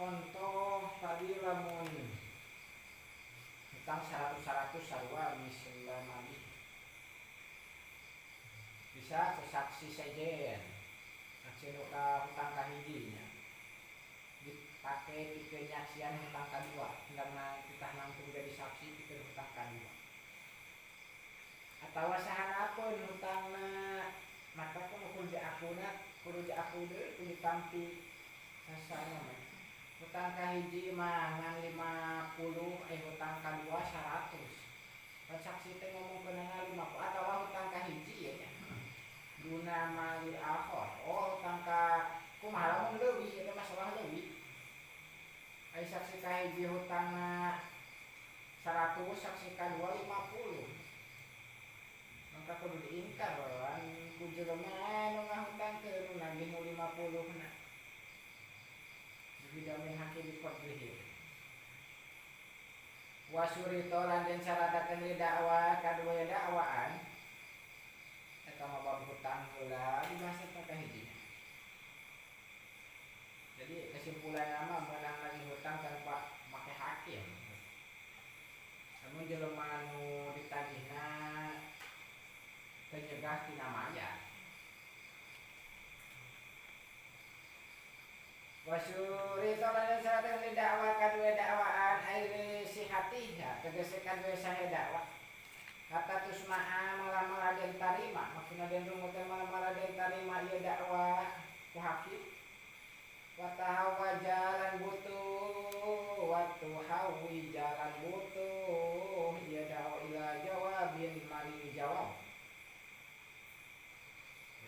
contoh tadi lamun hutang 100 sarua misalnya bisa saksi sejen saksi hutang kahijinya dipakai di penyaksian hutang kedua karena kita nampung jadi saksi di hutang kedua atau sahana pun hutangna maka pun kudu diaku kudu ditampi sasana hutang kahiji mah ngan 50 hutang kedua 100 saksi teh ngomong kenana 50 atau hutang kahiji ya duna malil akhor hutang ka kumaha lamun leuwih eta masalah leuwih ai saksi kahiji hutangna 100 saksi kadua 50 maka kudu diingkar kan ku jelema anu ngahutangkeun nu nagih nu 50 na bidami hakim diqadrihi wa surito lan den syaratakeun li dakwa kadua dakwaan eta mah bab hutang heula dibahas eta kahiji. Jadi kesimpulan nama menang lagi hutang tanpa make hakim. Namun jelema anu ditagihna penyegah tina maya. Wasuri tolanya syarat li dakwa kadua dakwaan airi sihatiha tegese kadua sahe dakwa. Kata tusma'a malah den tarima maksudna den rumutan malah den tarima ieu dakwa ku hakim. Watahawa jalan butuh watuhawi jalan butuh ieu dakwa ila jawabin maring jawab.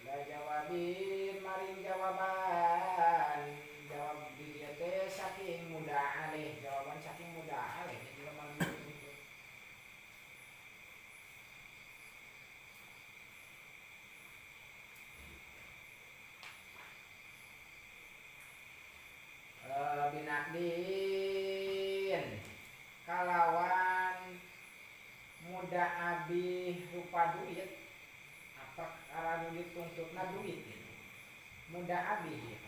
Ila jawabin maring jawaban jawab dia teh saking mudah alih jawaban saking mudah alih jadi lemah gitu. Binakdin kalawan muda abih rupa duit apa karena dituntutna duit ini muda abih ya.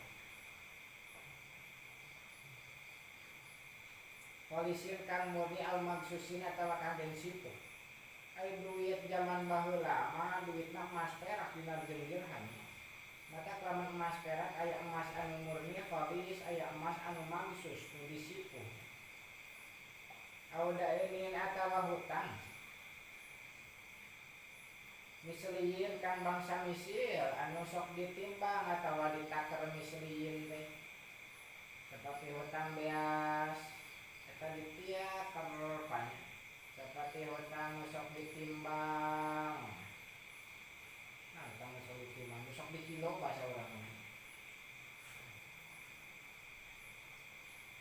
Polisin kang murni al magsusin atau kang den situ ai duit zaman baheula mah duitna emas perak dinar jeung dirham. Maka kelaman emas perak aya emas anu murni khalis aya emas anu magsus nu disipu. Auda ini atawa hutang misliin kan bangsa misil anu sok ditimbang atawa ditaker misliin teh seperti hutang beas eta ditiaker banyak seperti hutang sok ditimbang hutang sok ditimbang sok dikilo bahasa urang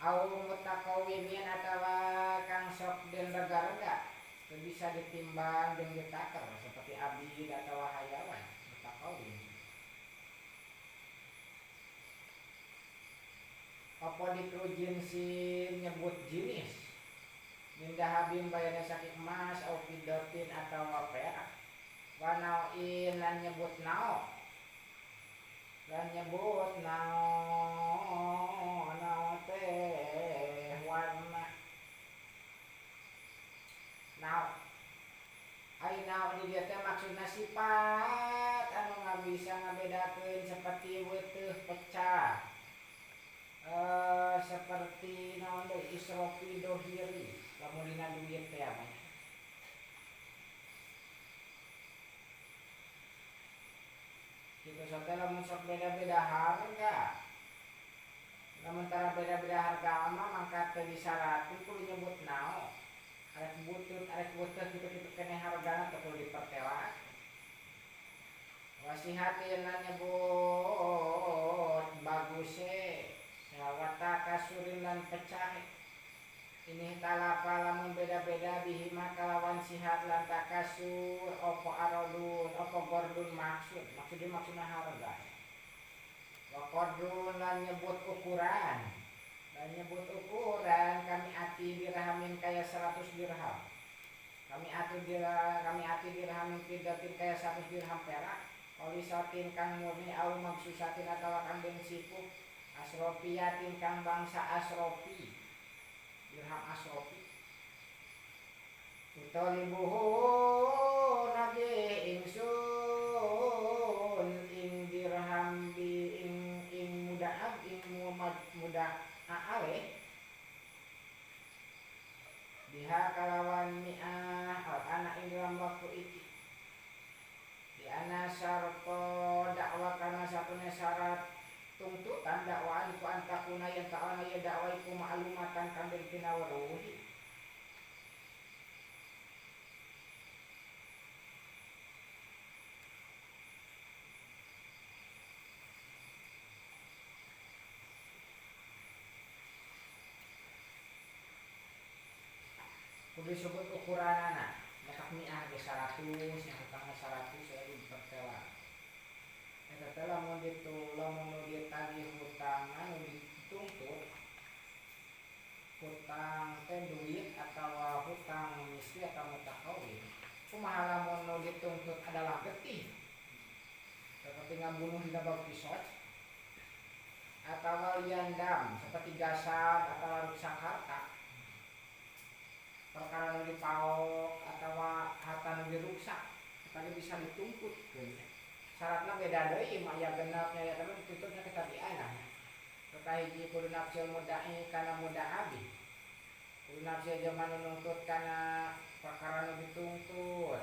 au mutaqawimin atawa kang sok den rega-rega bisa ditimbang dan ditaker seperti abid atau hayawan mutaqawwim. Apa dikrujin si nyebut jenis mindahabin bayarnya saking emas au fidatin atau perak wanauin lan nyebut nao lan nyebut nao teh warna nao ai nao di dia teh maksudna sifat anu ngabisa ngabedakeun seperti weteuh pecah seperti naon deui isrofi dohiri lamun dina duit teh apa kitu sote lamun sok beda-beda harga lamun tara beda-beda harga mah mangka teu disyaratkeun kudu nyebut nao arek butut gitu kene hargana teu kudu dipertela wasihatin lan nyebut baguse sawata kasurin lan pecah ini talapa lamun beda-beda bihima kalawan sihat lan takasur opo arodun opo gordun maksudna harga wa qadrun lan nyebut ukuran kami ati dirhamin kaya 100 dirham kami ati dirhamin fidatin kaya 100 dirham perak olisatin kang murni au magsusatin atawa kang den sipu Asrofiyatin kang bangsa asrofi, dirham asrofi. Utolibuhu nabi ingsun ing dirham bi ing mudaab ing muda aale biha kalawan mi'ah al anak ing dalam waktu iki di ana syarto dakwah kana satune syarat tuntutan dakwaan iku antakuna yang ta'ala ya dakwah iku ma'lumatan kambil pinawaruhi. Kudu disebut ukuranana nekak mi'ah ke 100 yang hutangnya 100 saya dipertela eta teh lamun ditagih hutang anu dituntut hutang teh duit atau hutang misli atau mutakawin kumaha lamun nu dituntut adalah getih seperti ngabunuh dina bab kisot atau liandam seperti gasad atau rusak harta perkara yang dipaok atau harta yang dirusak tadi bisa dituntut syaratnya beda deui mah ya genapnya ya tapi dituntutnya ketabianah kahiji kudu nafsil mudai kana mudaabi kudu nafsil zaman nuntut kana perkara nu dituntut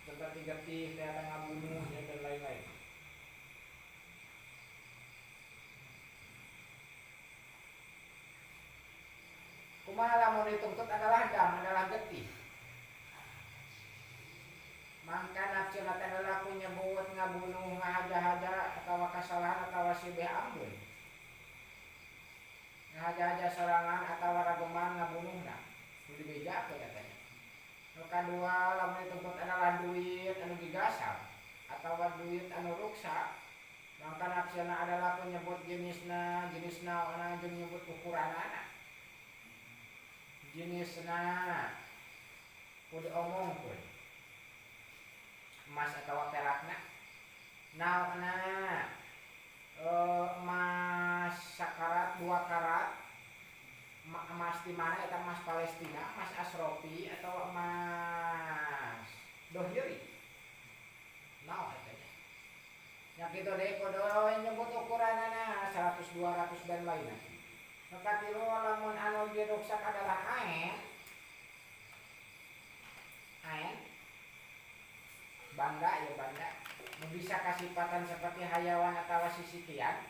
seperti getih teh ngabunuh dan lain-lain. Kumaha lamun dituntut adalah dam adalah getih mangka nafsu nate adalah ku nyebut ngabunuh ngahaja-haja atawa kasalahan atawa sibeh ambun ngahaja-haja sorangan atawa rageman ngabunuhna kudu dibejakeun katanya. Nu kadua lamun dituntut adalah duit anu digasal atawa duit anu ruksak mangka nafsuna adalah ku nyebut jenisna ana jeung nyebut ukuranana jenisna kudu omongkeun emas atau perakna naona emas sakarat 2 karat emas di mana eta emas Palestina emas asrofi atau emas dohiri naon eta nya kitu deui kudu nyebut ukuranana 100 200 dan lainna. Nu katilu lamun anu diruksak adalah aen banda bisa kasipatan seperti hayawan atau sisikian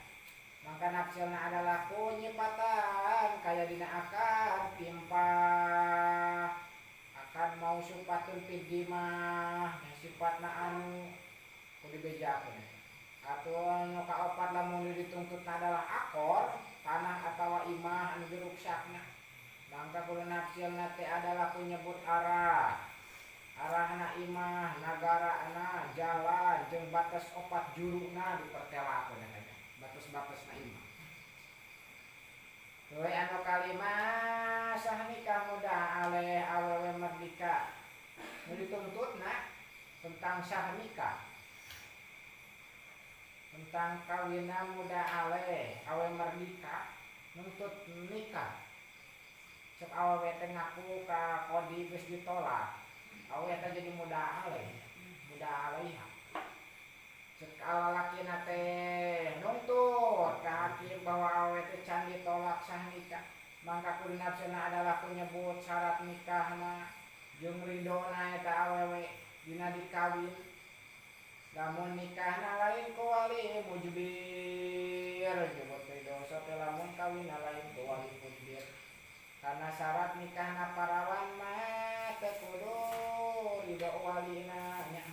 maka nafsilna adalah kunyipatan kaya dina akad timpah akan mau supatun pidimah sifatna anu kudu dibejakeun atuh nu kaopat lamun dituntutna adalah akor tanah atau imah anu diruksakna maka kudu nafsilna teh adalah kunyebut arahna imah nagarana jalan jeung batas opat juruna dipertelakeun katanya batas-batasna imah. Tuluy anu kalima sah nikah muda aleh awewe merdeka. Nu dituntutna tentang sah nikah. Tentang kawina muda aleh awewe merdeka nuntut nikah. Cek awewe teh ngaku ka kodi geus ditolak. Awewe eta jadi muda alaiha cek lalakina teh nuntut ka hakim bahwa awewe teh can ditolak sah nikah mangka kudu nafsuna adalah ku nyebut syarat nikahna jeung ridona eta awewe dina dikawin lamun nikahna lain ku wali mujbir nyebut ridho sote lamun kawinna lain ku wali mujbir karena syarat nikahna parawan mah teh kudu ridho walina nya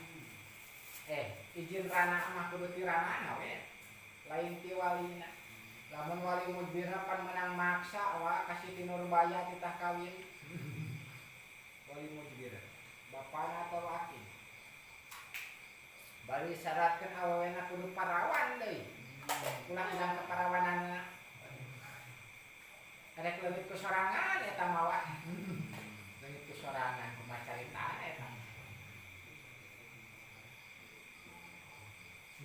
izin rana mah kudu ti ranana we lain ti walina lamun wali mujbirna pan menang maksa wa kasih ti nurbaya titah kawin wali mujbir bapana atau laki bari syaratkeun awewena kudu parawan deui ulah indang keparawananna ada kelebit ku sorangan eta mawa leungit ku sorangan kumaha caritaan eta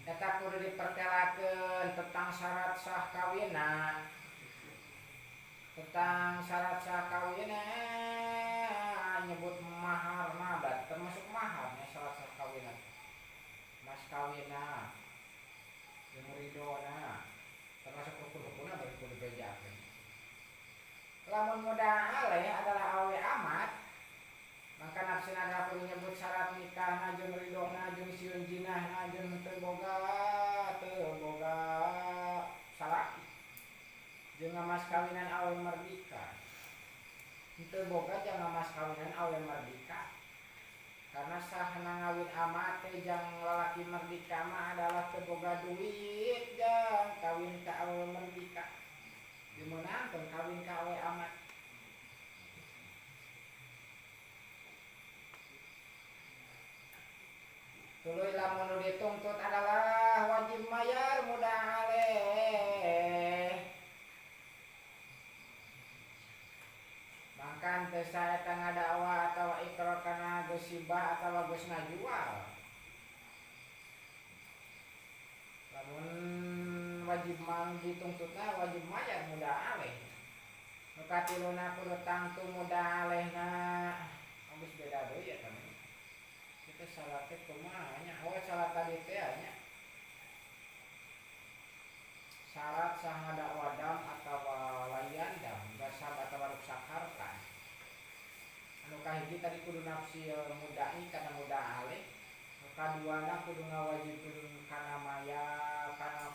Eta kudu dipertelakeun tentang syarat sah kawinna. Tentang syarat sah kawinna nyebut maharna, termasuk maharnya syarat sah kawinna. Mas kawinna, jeung ridona, termasuk rukun-rukunna bari kudu dibejakeun. Lamun modal aleh adalah awe amat, maka nafsina adalah kudu nyebut syarat nikahna jeung ridona jeung sieun jinahna jeung teu boga salaki. Jeung ngamas kawinan awe merdeka. Teu boga jeung ngamas kawinan awe merdeka. Karena sahna ngawin amat teh jang lalaki merdeka mah adalah teu boga duit jang kawin ka awe merdeka. Dimeunangkeun kawin ka awe amat. Tuluy lamun nu dituntut adalah wajib mayar mudah aleh. Mangkan teu saeta ngadakwa atawa ikrar kana geus hibah atawa geus ngajual. Lamun wajib dituntutna wajib mayar mudah aleh. Nu katiluna kudu tangtu mudah alehna. Geus beda deui eta mah. Kita salah teh kumaha nya? Oh salah tadi teh nya. Syarat sah ngadakwa dam atawa layan dam, gasab atawa ruksak harta. Anu kahiji tadi kudu nafsi mudai kana mudah aleh. Nu kaduana kudu ngawajibkeun kana maya kana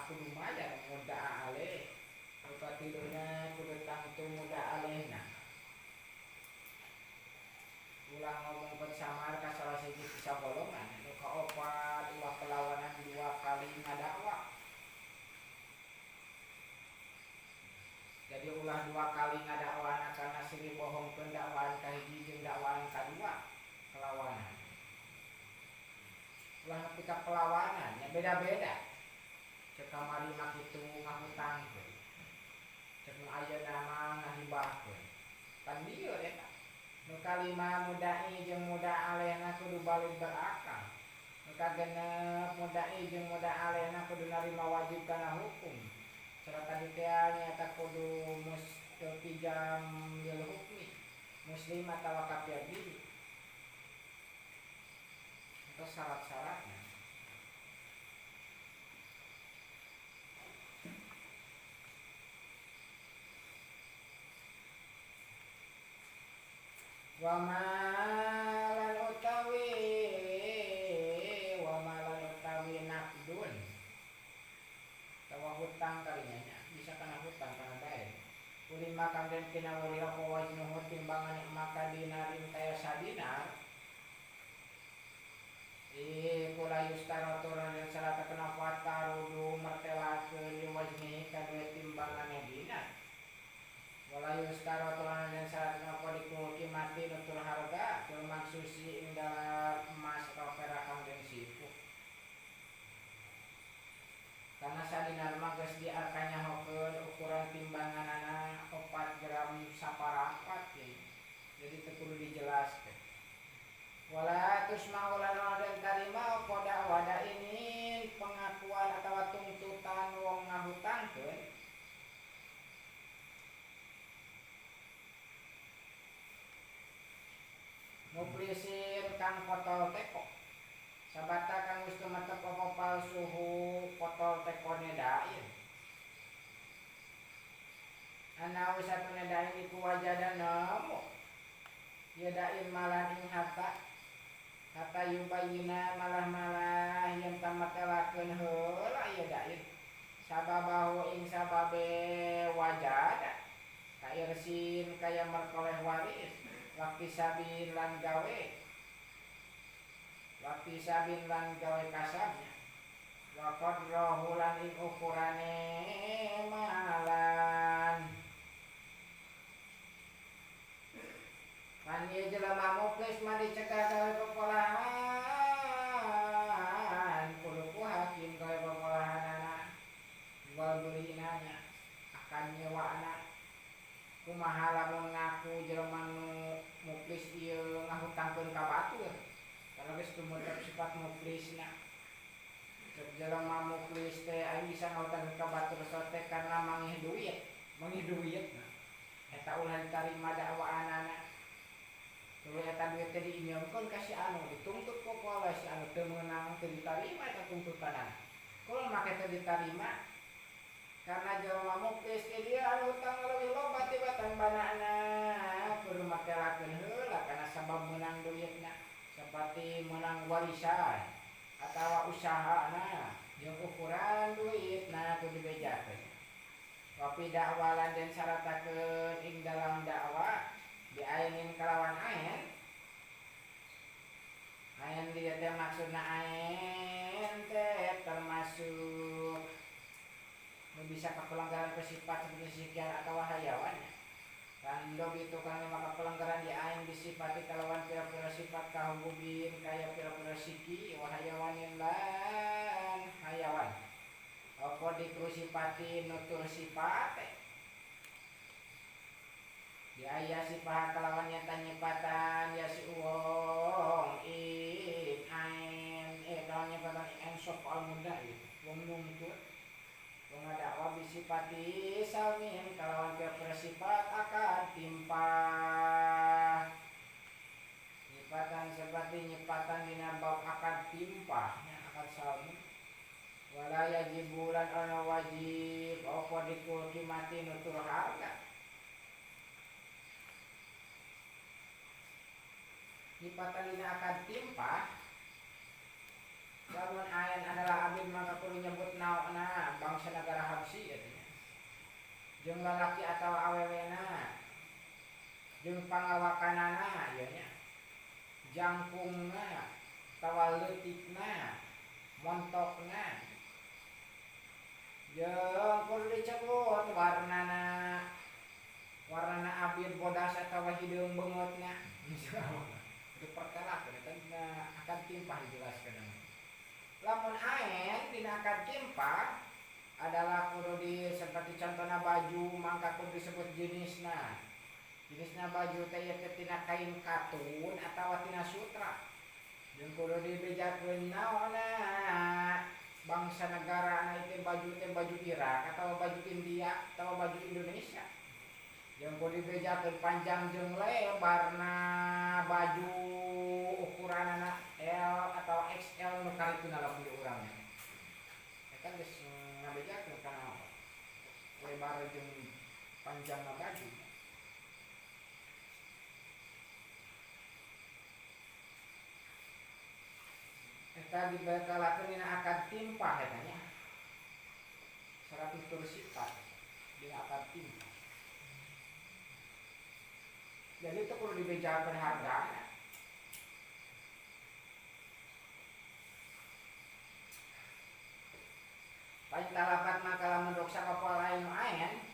kudu mayar mudah aleh. Nu katiluna kudu tangtu mudah alehna. Ulah ngomong pensamar ka salah siji bisa golongan. Nu kaopat ulah pelawanan 2 kali ngadakwa. Jadi ulah 2 kali ngadakwana karena siri bohongkeun dakwaan kahiji jeung dakwaan kadua pelawanan. Ulah nepi ka pelawanan nya beda-beda. Cek kamari mah kitu ngahutangkeun. Cek nu ayeuna mah ngahibahkeun. Kan dieu eta. Nu kalima mudai jeung mudah alehna kudu balik berakal. Nu kagenep mudai jeung mudah alehna kudu narima wajib kana hukum. Syarat tadi teh nyaeta kudu mustaqijam lil hukmi. Muslim atawa kafir diri. Itu syarat-syaratnya. Wa malan utawi nakdun tawa hutang kalinya bisa kana hutang kana bae ulima kamden kina wali apa wajnuhu timbangan maka dinarin kaya sadinar kula yustaraturan yang salah terkena fatarudu mertelakeun li wajnihi kadue timbangannya dinar wala yustaraturan yang salah terkena dikuki mati nutur harga tul maksusi ing dalam emas atau perak kamden sifu karena sadinar mah geus diarkanya hokeun ukuran timbanganana 4 gram saparapat jadi teu kudu dijelaskeun. Wala tusma'u lana dan tarima pada wada ini pengakuan atau tuntutan wong ngahutangkeun muplisin kang potol teko sabata kang wis tumetep apa palsuhu potol tekone dain ana wis satune dain iku wajadan nemu ya dain malah ing hatta yubayina malah yang tamatelakeun heula ya dain sababahu ing sababe wajada kairsin kaya merkoleh waris wakti sabin lan gawe kasabnya wakod rohulan ing ukurane malan mani jelema muklis mandi cegah gawe pekolahan kudu ku hakim gawe pekolahanana jual beli nanya akan nyewana kumaha lamun ngaku jelema nu muklis ieu ngahutangkeun ka batur karena geus tumetep sifat muklisna Cek jelema muklis teh aing bisa ngautan ka batur sote karena mangih duit. Mangih duit nah. Eta ulah ditarima dakwaanana. Tuluy eta duit teh diinyeumkeun ka si anu dituntut ku poe si anu teu meunang teu ditarima eta tuntutanana. Kul make teu ditarima karena jelema muklis teh dia anu utang leuwih loba tibatan banana kudu makelakeun heula kana sabab meunang duitna. Seperti menang warisan atau usahana jeung ukuran duitna kudu dibejakeun. Tapi dakwalan dan syaratakeun ing dalam dakwah diayenin kalawan ayen. Ayen dia teh maksudna ayen teh termasuk nu bisa kapelanggaran pesifat seperti sekian atau hayawan. Kandog itu kan maka pelanggaran di aing disifati kalawan pira-pira sifat kahububin kaya pira-pira siki wahayawanin lan hayawan. Apa dikrusipati nutur sifat di aya sifat kalawan nyata nyipatan ya si uwong in ain kalawan nyipatan in sop al muda gitu wong nungtut wong dakwa bisipati salmin kalawan pira-pira sifat akan timpah nyipatan seperti nyipatan dina bab akan timpah akan salmin wala yajib bulan ana wajib apa dikulki mati nutur harga nyipatan dina akan timpah. Lamun ayen adalah abid maka kudu nyebut naona bangsa negara Habsyi artinya. Jeung lalaki atau awewena. Jeung pangawakanana ieu nya. Jangkungna, tawa leutikna, montokna. Jeung kudu dicebut warnana. Warnana abid bodas atawa hideung beungeutna. Itu perkara eta akan timpah dijelaskeun. Lamun ayen dina akad timpah adalah kudu di seperti contohna baju mangka kudu disebut jenisna. Jenisna baju teh ieu teh tina kain katun atawa tina sutra. Jeung kudu dibejakeun naonna bangsa negara itu baju teh baju Irak atawa baju India atawa baju Indonesia. Jeung kudu dibejakeun panjang jeung lebarna baju ukuranana L atau XL nu karituna lamun di urangnya. Eta geus ngabejakeun kana lebar jeung panjangna baju. Eta dibekalakeun dina akad timpah eta nya. Syarat nutur sifat dina akad timpah. Jadi itu perlu dibejakeun hargana. Paling talapat maka lamun doksa kapal lain ayen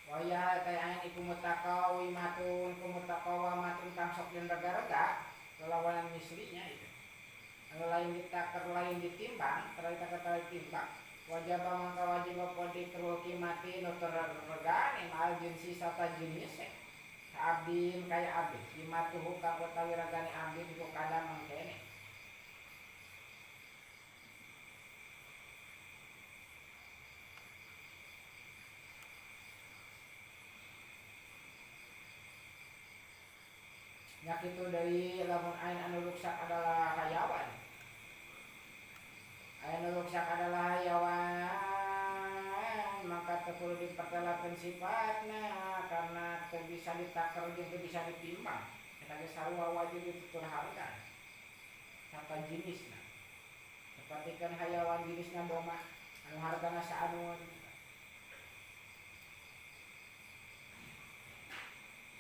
waya teh ayen iku mutaqawi matun kumutaqawa matun tangsok dan rega-rega kelawanan mislinya itu. Anu lain ditakar lain ditimbang, terlalu timbang. Wajib mangka wajib apa dikruki mati nutur regane mal jinsi sata jenis. Abdin kaya abdin dimatuhu kang utawi regane abdin iku kadang mangkene. Yak itu dari lamun ain anu ruksak adalah hayawan. Ain anu ruksak adalah hayawan, maka perlu dipertelakeun sifatna karena teu bisa ditakar jeung teu bisa ditimbang. Eta ge sarua wajib ditutur harga. Sata jenisna. Sapertikeun hayawan jenisna domba anu hargana saanu.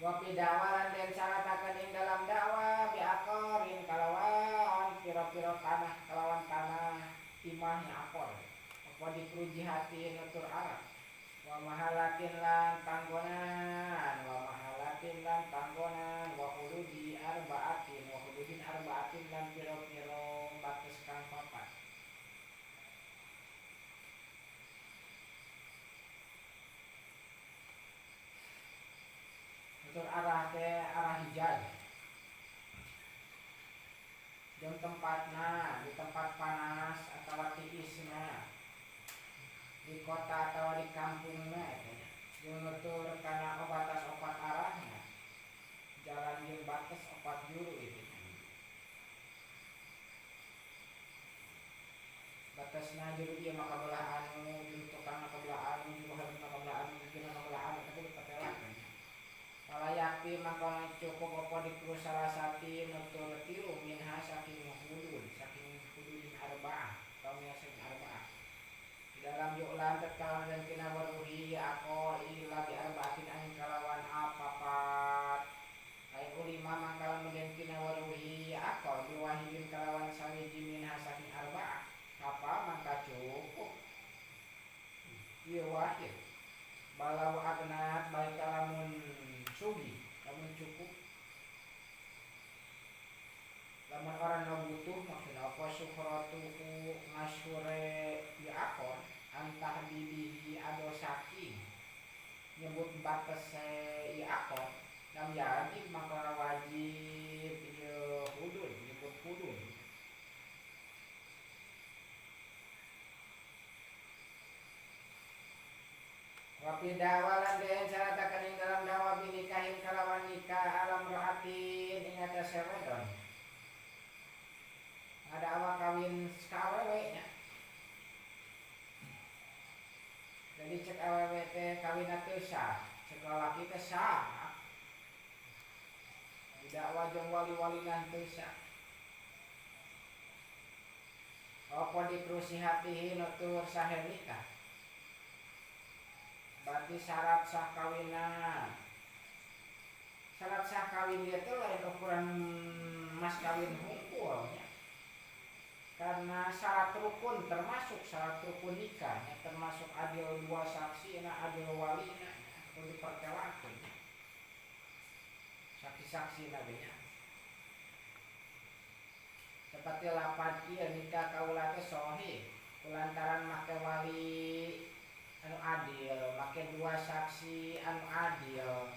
Wapi dawalan dan syaratakeun ing dalam dakwah biaqorin kalawan pira-pira tanah kalawan tanah timahnya akor apa dikruji hati nutur arah wa mahalatin lan panggonan wa hududi arbaatin wa hududin arbaatin lan pira-pira batas kang papat. Nutur arah teh arah hijaz. Jeung tempatna di tempat panas atawa tiis di kampungna eta nya. Jeung nutur kana batas opat arahna. Jalan jeung batas opat juru itu. Batasna juru ieu maka belah anu, juru tukang maka belah anu, juru hareup maka belah anu, juru maka belah anu, eta kudu patelakeun. Palayakti maka cukup apa dikru salah sati nutur tilu minha saking hududin arba'ah atau saking arba'ah. Di dalam ju'lan tatkala dan kina waruhi ako ila bi arba'atin angin kalawan apapat. Ai ulima mangkala mungkin kina waruhi ako biwahidin kalawan sawiji minha saking arba'ah. Apa maka cukup. Ieu wahid. Balau agnat baik kalamun sugi, lamun cukup. Lamun orang no butuh maksudna apa syukratuhu masyure diakon antah bibihi ado saking nyebut batas iakon lam yajib maka wajib ieu hudud nyebut hudud. Wapi dawalan den syaratakan ing dalam dawa binikahin kalawan nikah alam rohatin ing atas wedon. Ada awak kawin kawewe nya. Jadi cek awewe teh kawinna teu sah, cek lalaki teh sah. Dakwa jeung wali-walinan teu sah. Apa dikrusi hatihi nutur sahe nikah. Berarti syarat sah kawinan. Syarat sah kawin dia itu lain ukuran mas kawin hukumnya. Karena syarat rukun termasuk syarat rukun nikahnya, termasuk adil dua saksi, adil wali, itu diperkelakan. Saksi-saksi nabinya. Seperti lapad ieu nikah kaula teh sahih, kulantaran make wali anu adil, make dua saksi anu adil,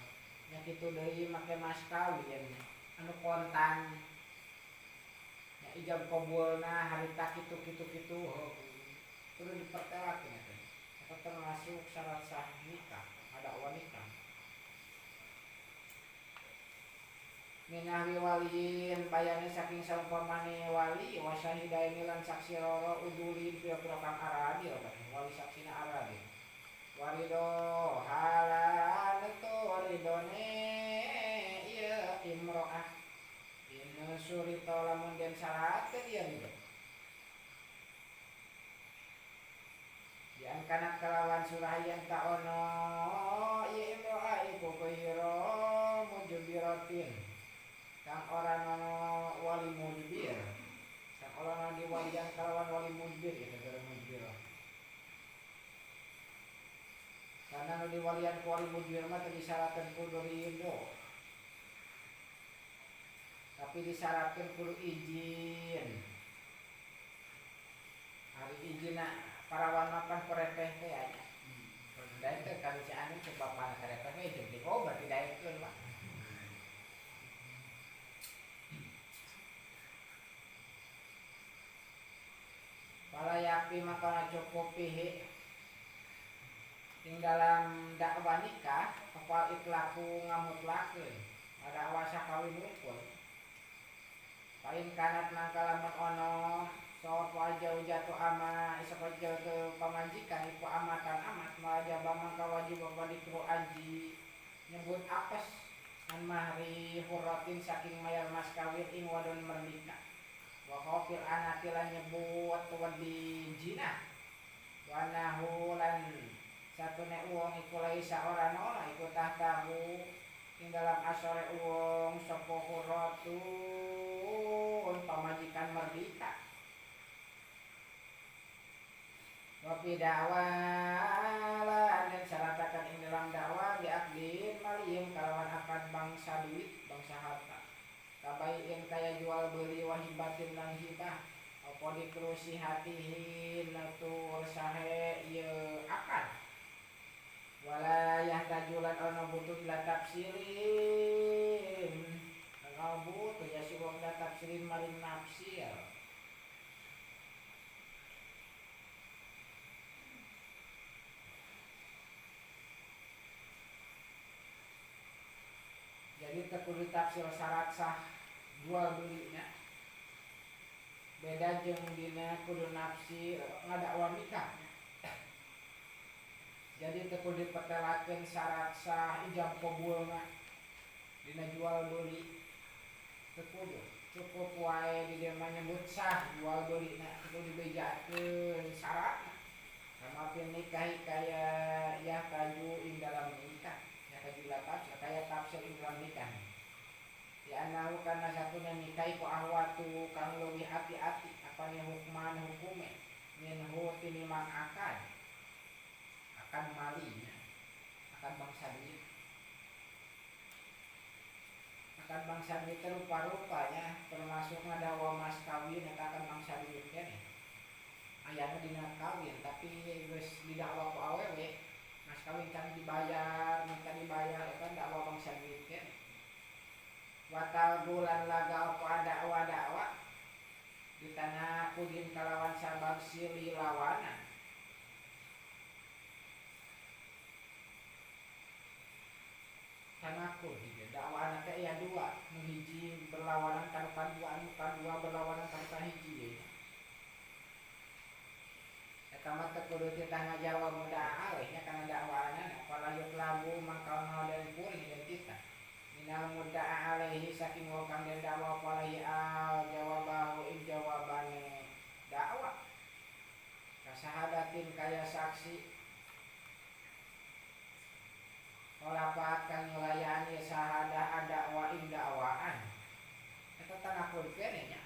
nya kitu deui make mas kawin anu kontan, nya ijab qabulna harita kitu kudu dipertelakeun eta. Eta termasuk syarat sah nikah, ada nikah. Minahwi waliin bayane saking saumpamane wali wa syahidaini lan saksi loro udulin pira-pira kang aradil wali saksina aradil. Warido halan itu waridone iya imro'ah in surito lamun den syaratkeun ieu nih. Dian kana kalawan surayan ka ono ieu imro'ah iku koiro mujbiratin kang ora ono wali mujbir. Kang ora ono diwalian kalawan wali mujbir itu gara mujbirah. Karena nu diwalian ku wali mujbir mah teu disyaratkeun kudu ridho. Tapi disyaratkeun kudu izin. Hari izina parawan makan perepeh teh aya. Da teh kan si anu coba pana karepeh we jeung di berarti daekeun mah. Palayakti maka cukup pihi ing dalam dakwah nikah apa itlaku ngamutlakeun ada awasa kawin rukun. Pain kanat mangkalamun ono sapa jauh ama sapa jauh pamajikan iku amatan amat majaba mangka wajib apa dikru aji nyebut apes an mahri hurratin saking mayar mas kawin ing wadon merdeka. Wa khafil anati lan nyebut wedi jina. Wa nahu lan satune uang iku laisa ora nolak iku tahtahu ing dalam asore uang sapa hurratun pamajikan merdeka. Wa fi da'walan dan syaratakan ing dalam dakwah biakdin maliyim kalawan akad bangsa duit bangsa harta. Kabaiin kaya jual beli wahibatin lan hibah apa dikrusi hatihin nutur sahe ieu akad. Wala yahtajulan ono butuh ila tafsirin. Ono butuh ya si wong tafsirin maring nafsir. teu kudu tafsir syarat sah jual belinya. Beda jeung dina kudu nafsi ngadakwa nikah. Jadi teu kudu dipetelakeun syarat sah ijab qabulna dina jual beli. Teu kudu, cukup wae di dieu mah nyebut sah jual belina, kudu dibejakeun syaratna. Sama nikahi kaya ya kaju ing dalam nikah, ya kaju lapas, kaya tafsir ing dalam nikah. Ya anahu kana satuna nikahi ku ahwatu kang leuwih hati-hati apane hukman hukume minhu tinimbang akan malinya, akan bangsa duit. Akan bangsa duit rupa-rupanya termasuk ngadawa mas kawin eta akan bangsa duit keneh. Ayana dina kawin tapi geus didakwa ku awewe mas kawin can dibayar, minta dibayar eta dakwa bangsa duit keneh. Watal bulan laga apa dakwa di tanah kudin kalawan sabab sili lawanan. Tanahku gitu, dakwaan teh ya dua, hiji berlawanan karo dua berlawanan karo hiji. Eta mah teu kudu teu ngajawab mudah alih nya kana dakwaanna, apala yut labu mangkauna dan puri identitas. Minal mudda'a alaihi saking wong kang den dakwa apalagi al jawabahu ing jawabane dakwa. Kasahadatin kaya saksi olapat kang nyulayani sahadah dakwa ing dakwaan. Eta tanakun keneh nya.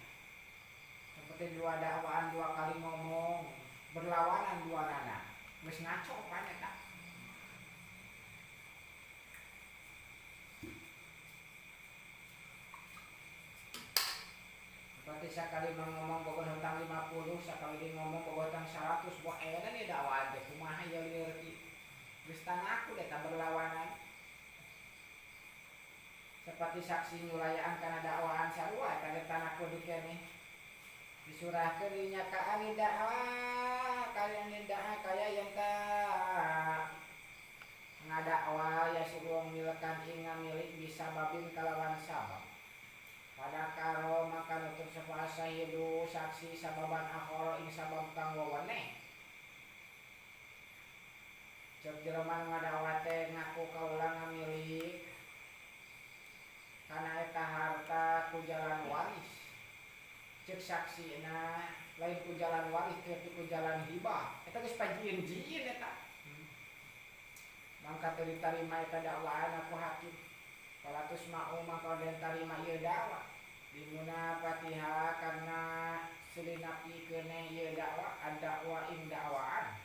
Seperti dua dakwaan dua kali ngomong berlawanan dua nana. Geus ngaco kan eta. Seperti sakali ngomong boga hutang 50, sakali ngomong boga hutang 100, buah eta nih dakwaan teh kumaha ya lieur ki. Geus tanaku eta berlawanan. Seperti saksi nyulayaan kana dakwaan sarua eta tanaku dikeneh. Disurahkeun dinyakaan dakwa kaya yang tak ngadakwa ya suruh milekan ing ngamilik bisa babin kalawan sabab. Pada karo maka nutur sepuasa hidu saksi sababan akhoro ing sabab kang weweneh. Cek jelema ngadakwa teh ngaku kaulang ngamilik kana eta harta ku jalan waris. Cek saksina lain ku jalan waris tapi ku jalan hibah. Eta geus pajieun-jieun eta. Mangka teu ditarima eta dakwaan aku hakim. Kalatus mau maka den tarima ieu dakwa. Dimuna Fatihah karena selinapi keneh ieu dakwa ad-dakwa ing dakwaan.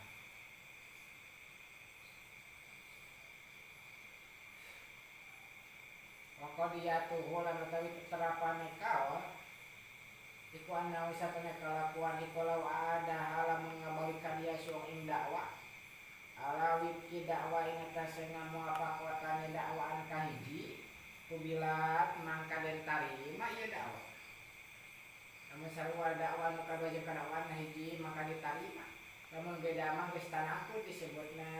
Maka dia tuh lan utawi terapane kaon iku ana wisatana kalakuan iku law ada halam mengabalikan dia suang ing dakwa. Alawit ki dakwa ing atase ngamu apa kuatane dakwaan kahiji kubilat mangka den tarima ieu dakwa. Lamun sarua dakwa nu kadua jeung kadakwaan hiji maka ditarima. Lamun beda mah geus tanaku disebutna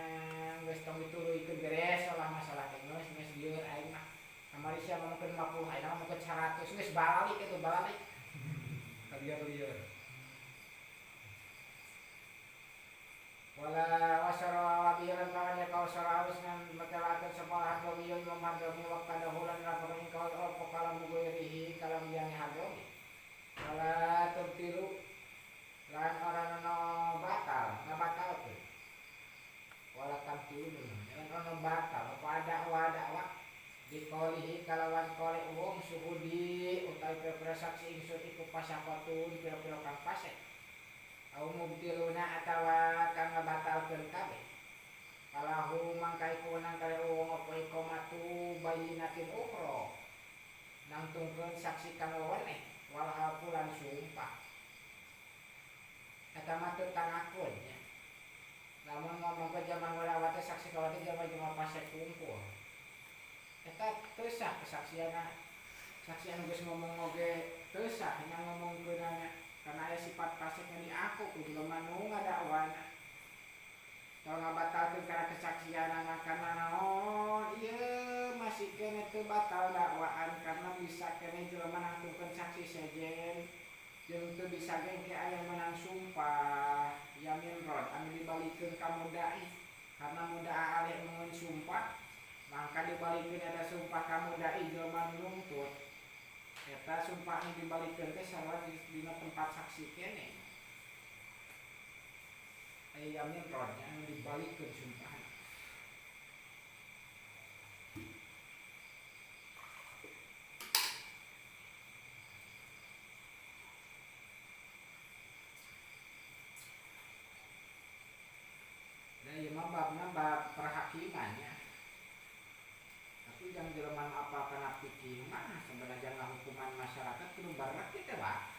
geus tong dituluykeun beres olah masalah teh geus lieur aing mah. Kamari sia ngomongkeun 50 aing mah ngomongkeun 100 geus balik itu balik. Lieur. Wala wasara wabiran kawannya kau sarawis nan matalakan sepalahan wabiyo imam hadrami wakada hulan rapakan kau opo kalam mugoyrihi kalam jani hadrami. Wala tertiru lan orang no batal, ngabatal tuh. Wala tamtiru lan ono batal, pada wadawa dikolihi kalawan kole wong suhudi utawi pira-pira saksi ingsun iku pasapatun pira-pira kang pasek. Au mubtiluna atawa kang ngabatalkeun kabeh. Kalahu mangka iku nang kale wong apa iqamatu bayinatin ukhra. Nangtungkeun saksi kang weweneh wal hafulan sumpah. Eta mah teu tangakun nya. Lamun ngomong ke zaman walawate saksi kawate zaman pasek kumpul. Eta teu sah kesaksianna. Saksi anu geus ngomong oge teu sah nya ngomongkeunana karena aya sifat pasekna di aku kudu manu ngadakwana. Tong ngabatalkeun kana kesaksianana karena naon ieu masih kene teu batal dakwaan karena bisa kene jelema nangtungkeun saksi sejen jeung teu bisa ge aya menang sumpah yamin rod anu dibalikeun ka mudai karena muda alih mun sumpah maka dibalikeun eta sumpah ka mudai jelema nuntut eta sumpah anu dibalikeun teh salah dina tempat saksi kene aya yamin rod anu dibalikeun sumpah. Babna bab perhakimannya tapi jangan jelema apa kana pikir mah sebenarnya hukuman masyarakat kudu barat kita Pak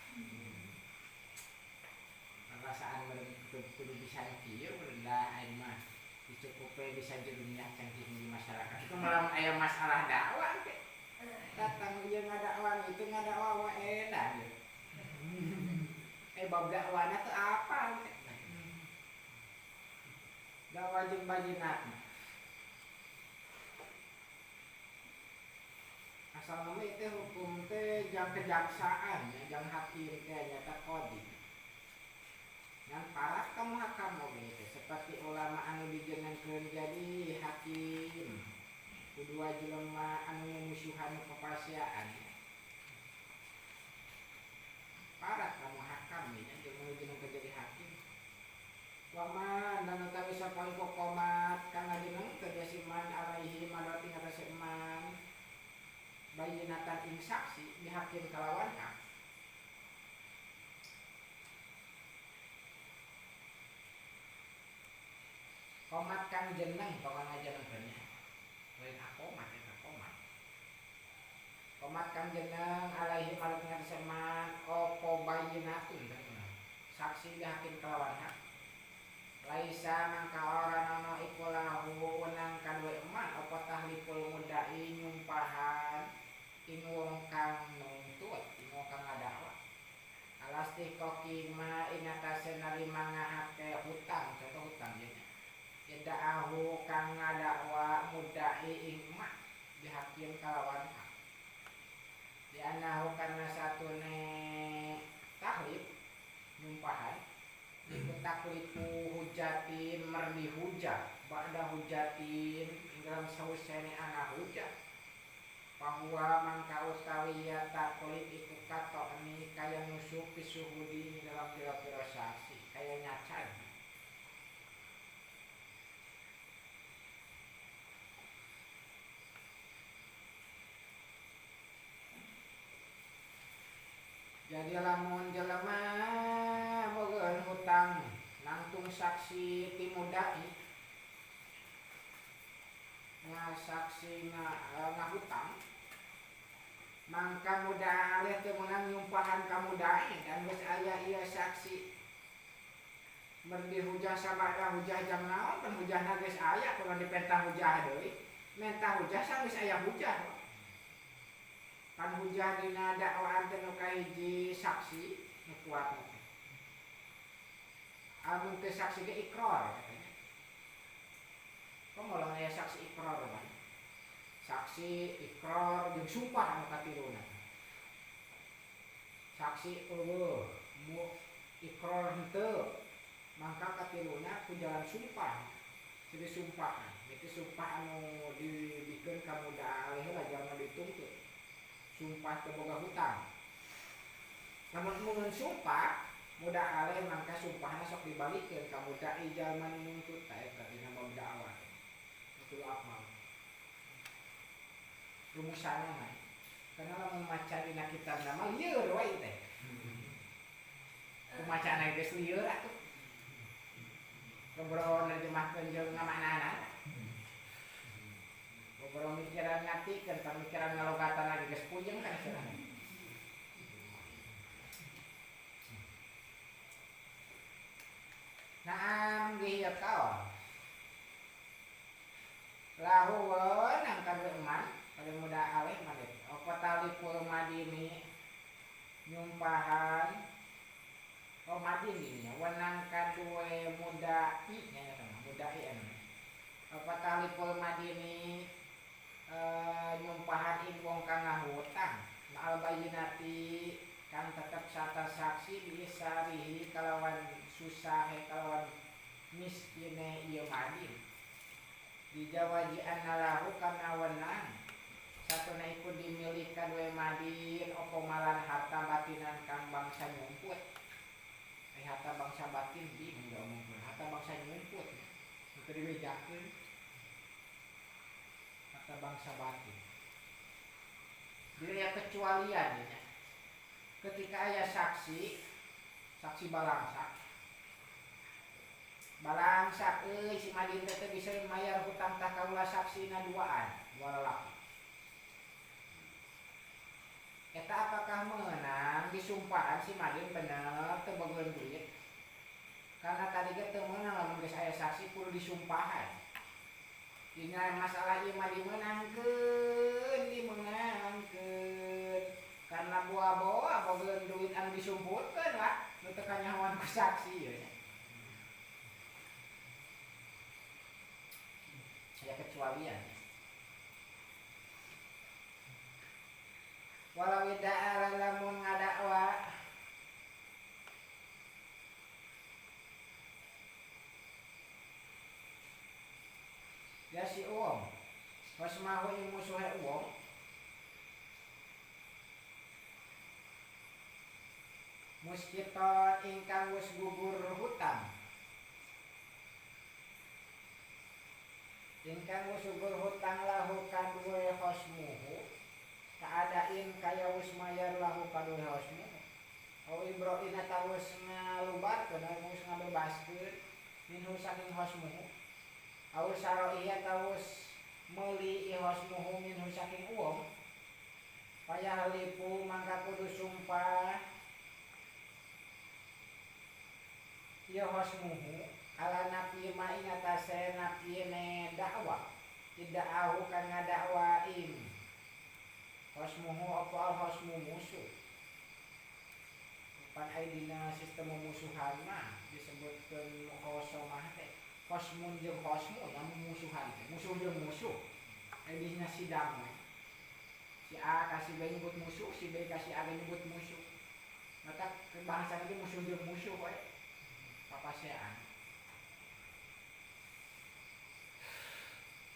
perasaan kudu bisa kieu udah aing mah dicukupi bisa jadinya cangking di masyarakat itu malah aya masalah dakwah teh datang ieu ngadakwah itu ngadakwah wae edan bab dakwahna teh apa dakwah jeung bajinat asal nama itu hukum teh jang kejaksaan jang hakim teh nyata kodi yang parat kamu hakam oge seperti ulama anu dijenengkeun jadi hakim kedua jelema anu musuhan kepasiaan parat kamu hakam nya jeung dijenengkeun jadi hakim waman dan utawi sapang komat kana jeneng kerjasiman alaihi madati ngatas iman bayinatan ing saksi dihakim kalawan hak komat kang jeneng pokona jenengkeunnya lain akomat eta komat kang jeneng alaihi madati ngatas iman opo bayinatun saksi dihakim kalawan hak laisa mangka ora nono iku lahu wenang kadue eman apa tahliful mudai nyumpahan ing wong kang nuntut ing wong kang ngadakwa alasti kokima ing atase nalima ngahake hutang contoh hutang nya idaahu kang ngadakwa mudai ing eman dihakim kalawan hak di anahu karena satune tahlif nyumpahan iku taklifu hujatin merdi hujah ba'da hujatin dalam sausene ana hujah bahwa mangka utawi ya taklif iku katokni kaya nusuk pisuhudi dalam pira-pira saksi kaya nyacan jadi lamun jelema bogeun hutang nangtung saksi ti mudai saksi ngahutang mangka muda alih teu meunang nyumpahan ka mudai dan geus aya ieu saksi merdi hujah sabada hujah jam naon pan hujahna geus aya kudu dipentah hujah deui mentah hujah geus aya hujah kan hujah dina dakwaan teh nu kahiji saksi nu kuat amun teh saksi ge ikrar katanya pamolong aya saksi ikrar mah saksi ikrar jeung sumpah anu katiluna saksi eueuh mu ikrar henteu mangka katiluna ku jalan sumpah jadi sumpah itu sumpah anu dibikeun ka muda alih lah jangan dituntut sumpah teu boga hutang lamun mun sumpah muda alih mangka sumpahna sok dibalikeun ka mudai jalma nu nuntut ta eta dina bab dakwah itu apa rumusanna mah kana lamun maca dina kitab nama lieur wae teh kumacana geus lieur atuh ngobrol nerjemahkeun jeung ngamanana ngobrol mikiran ngatikeun pamikiran ngalogatan lagi geus puyeng kan cenah naam dia kawan lahu wenang kadue eman pada muda alih maneh apa talipul madini nyumpahan madini nya wenang kadue mudai nya sama mudai anu apa talipul madini nyumpahan ing wong kang ngahutang ma'al bayyinati kang tetep sata saksi biisarihi kalawan susahe kalawan miskine ieu madin dijawaji annalahu kana wenang satuna iku dimilikan we madin apa malan harta batinan kang bangsa nyumput harta bangsa batin di ngomong harta bangsa nyumput itu dibejakeun harta bangsa batin dia kecualian ya. Ketika aya saksi balangsak si madin teh bisa mayar hutang tah kaula saksina duaan dua lalaki eta apakah menang disumpahan si madin bener teu bageun duit karena tadi ge teu meunang lamun geus aya saksi kudu disumpahan dina masalah ieu mah dimenangkeun karena buah-buah bageun duit anu disumputkeun lah nu teu kanyahoan ku saksi ya saya kecualian walau da'a lamun ngadakwa ya si uang wasmahu ing musuhe uang muskiton ingkang wis gugur hutang ingkang wis gugur hutang lahu kadue hosmuhu kaadain kaya wis mayar lahu kadue hosmuhu au ibroin eta wis ngalubarkeun wis ngabebaskeun minhu saking hosmuhu au saroi eta wis meuli hosmuhu minhu saking uang payah lipu mangka kudu sumpah ieu hosmuhu ala napi ma ing atase napi ne dakwa tidak ahu kan ngadakwain hosmuhu apa al hosmu musuh pan aya dina sistem musuhan mah disebutkeun khosomah teh hosmun jeung hosmu namun musuhan musuh jeung musuh aya dina sidang mah si A kasih B nyebut musuh si B kasih A nyebut musuh maka bahasa itu musuh jeung musuh we papasean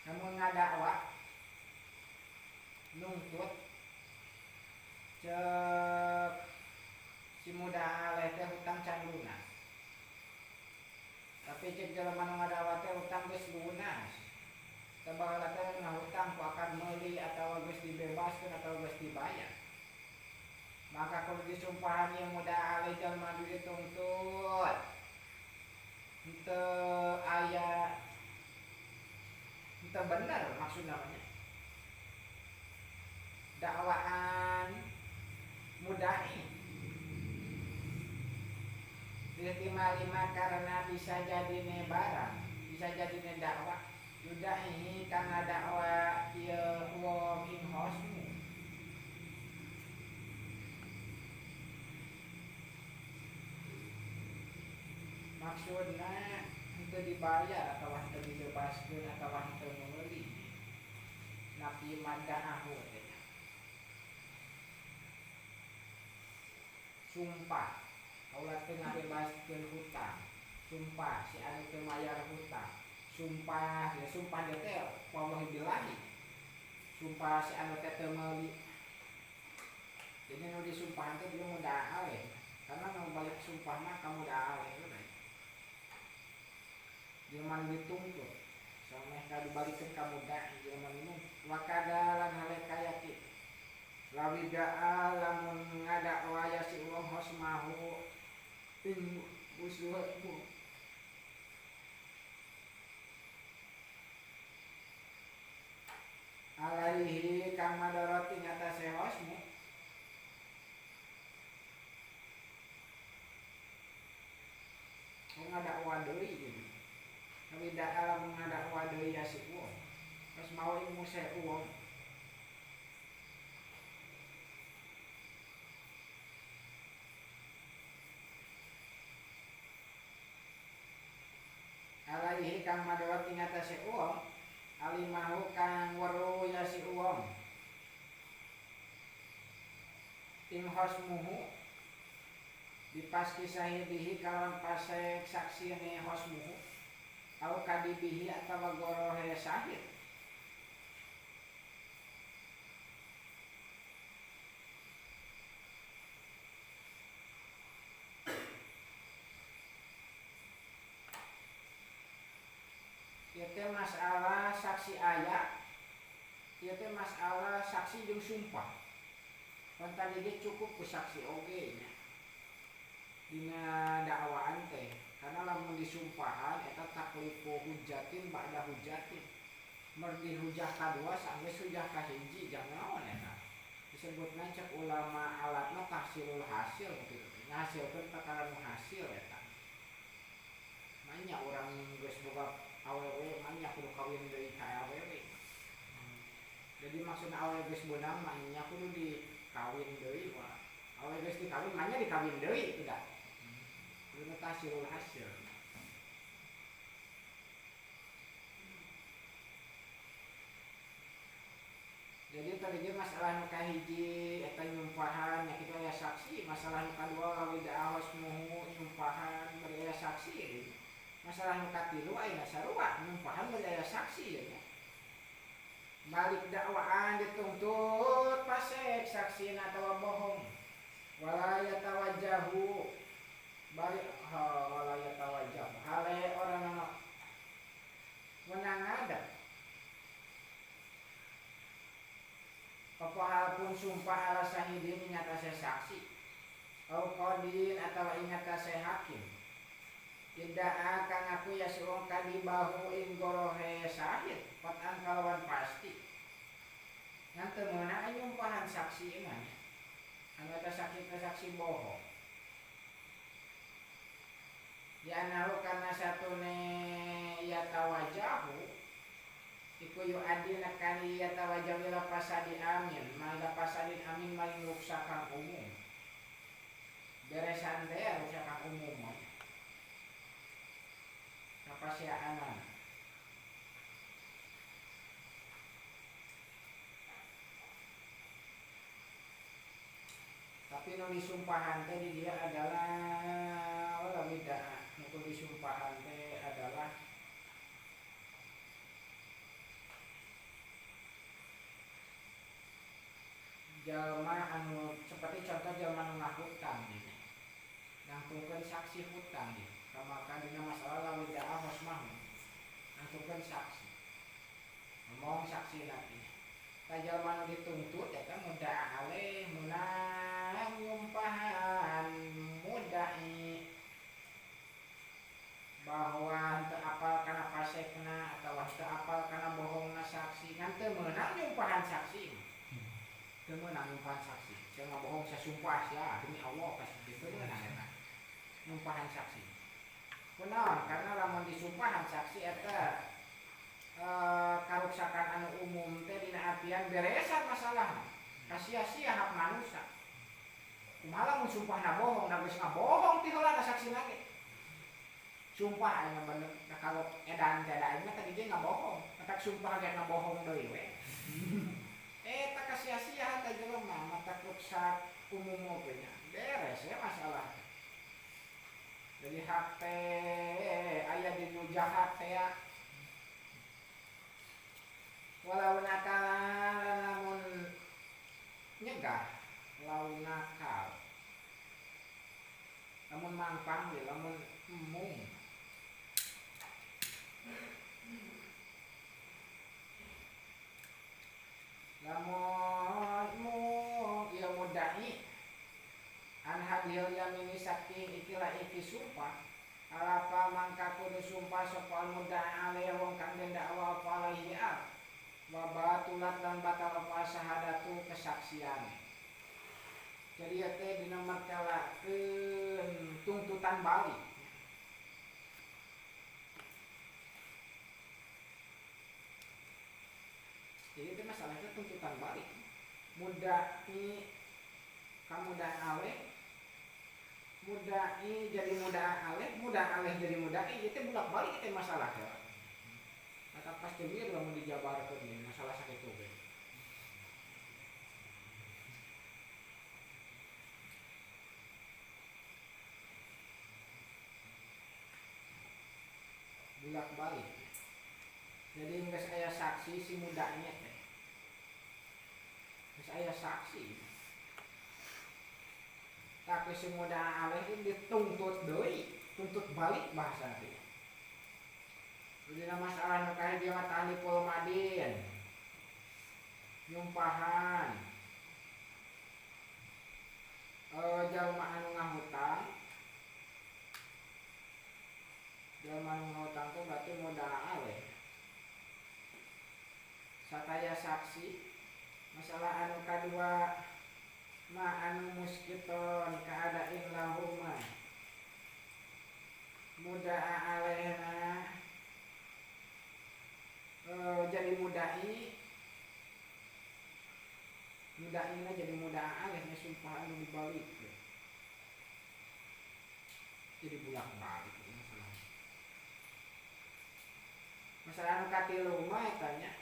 namun ngadakwa nungtut cek si muda aleh teh hutang can lunas tapi cek jelema nu ngadakwa teh hutang geus lunas sabaraha teh ngahutang ku akan meuli atawa geus dibebaskeun atawa geus dibayar maka kudu disumpahan yang muda aleh jalma nu dituntut henteu aya henteu bener maksud namanya dakwaan mudahi lima karena bisa jadi barang bisa jadi dakwah yudahi karena dakwah ieu wong ing hosmu maksudna henteu dibayar atau henteu dibebaskeun atau henteu meuli napi madaahu teh sumpah kaulah teu ngabebaskeun hutang sumpah si anu teu mayar hutang sumpah ya sumpah dia teh wallahi billahi sumpah si anu teh teu meuli jadi nu disumpahan teh dia muda aleh karena nu balik sumpah mah kamu da aleh dia man dituntut sameh ka dibalikeun ka muda dia man nu wakada lan hale kaya kitu lawi da'a lamun ngadakwa ya si uang hosmahu ing musuhmu alaihi kang madorot ing atase hosmu ngadakwa deui jadi lawi da'a lamun ngadakwa deui ya si uang hosmahu ing musuh uang alaihi kang madawat ing atase uang alimahu kang weruh ya si uwong ing hosmuhu dipaski sahidihi kalawan pasek saksine hosmuhu au kadibihi atawa gorohe sahid. Ieu masalah saksi ayat, ieu masalah saksi jeung sumpah. Pan tadi ge cukup ku saksi oge nya. Dina dakwaan teh, karena lamun disumpahan eta taklifu hujatin ba'da hujatin. Merdi hujah kadua sanggeus hujah kahiji jang naon eta. Disebutna cek ulama alatna tahsilul hasil kitu. Ngahasilkeun perkara nu hasil eta. Manya urang geus boga awewe manya kudu kawin deui ka awewe. Jadi maksudna awewe geus beunang manya kudu dikawin deui wah. Awewe geus dikawin manya dikawin deui tidak. Kudu tahsilul hasil. Jadi tadi masalah nu kahiji eta nyumpahan nya kitu aya saksi, masalah nu kadua lawida ahosmuhu nyumpahan bari aya saksi. Masalah nu katilu aya sarua nyumpahan bari aya saksi ya. Balik dakwaan dituntut pasek saksina atawa bohong. Wala yatawajjahu balik wala yatawajjahu hale orang anu menang ada. Apapun sumpah ala sahidin ingat ase saksi au qadin atawa ingat ase hakim tidak akan aku ya suong kadibahu ing gorohe sahid patan kalawan pasti ngan teu meunang nyumpahan saksi iman anu eta saksi bohong ya nahu kana satune ya tawajahu iku yu adina kali ya tawajawila pasadi amin mangga pasadin amin maling ruksakan umum beresan teh ruksakan umum kapasiaanan tapi nu disumpahan teh di dia adalah wala bid'ah nu disumpahan teh adalah jalma anu seperti contoh jalma nu ngahutang gitu. Nangtungkeun saksi hutang gitu. Kamaka dina masalah lawidah hosmah. Nangtungkeun saksi. Ngomong saksi nanti. Ta jalma nu dituntut eta mudda'a alaih munang nyumpahan mudda'i bahwa teu apal kana pasekna atawa teu apal kana bohongna saksi ngan teu meunang nyumpahan saksi. Meunang nyumpahan saksi, saya ngabohong saya sumpah ya demi Allah kasih itu meunang eta. Nyumpahan saksi. Kunaon? Karena lamun disumpahan saksi eta karuksakan anu umum teh dina artian beresan masalahna. Kasia-sia hak manusia. Kumaha lamun sumpahna bohong, da geus ngabohong ti heula saksina ge. Sumpah aya bener, kalau edan teh da ayeuna tadi ge ngabohong, matak sumpah ge ngabohong deui we. Tak kasia-sia ta jelema mata ruksak umum oge nya beres ya masalah. Jadi hak teh aya di nu jahat teh ya. Walau nakal lamun nyegah lamun nakal. Lamun mangpang ge lamun emung. Lamun ieu mudda'i an hadil yamini saking ikilah iki sumpah alapa mangka kudu sumpah sapa mudda'a alaihi wong kang den dakwa apa alaihi wa batulat lan batal apa syahadatu kesaksian. Jadi ieu teh dina martelakeun tuntutan balik. Jadi itu masalahnya tuntutan balik. Mudda'i kamudda'a alaih, mudda'i jadi mudda'a alaih, mudda'a alaih jadi mudda'i, itu bolak balik itu masalahnya. Maka tapas cemir lamun dijabarkeun ieu masalah sakitu ge. Bolak-balik. Jadi geus aya saksi si mudanya teh. Geus aya saksi. Tapi si muda aleh ini dituntut deui, tuntut balik bahasa teh. Jadi masalah nu kae dia mah tanipul madin. Nyumpahan. Jalma anu ngahutang. Jalma anu ngahutang teh berarti muda aleh. Sataya saksi. Masalah anu kadua ma anu muskiton kaadain lahuma. Muda alehna jadi mudai jadi muda alehnya sumpah anu dibalik jadi bulak balik masalah anu katilu mah tanya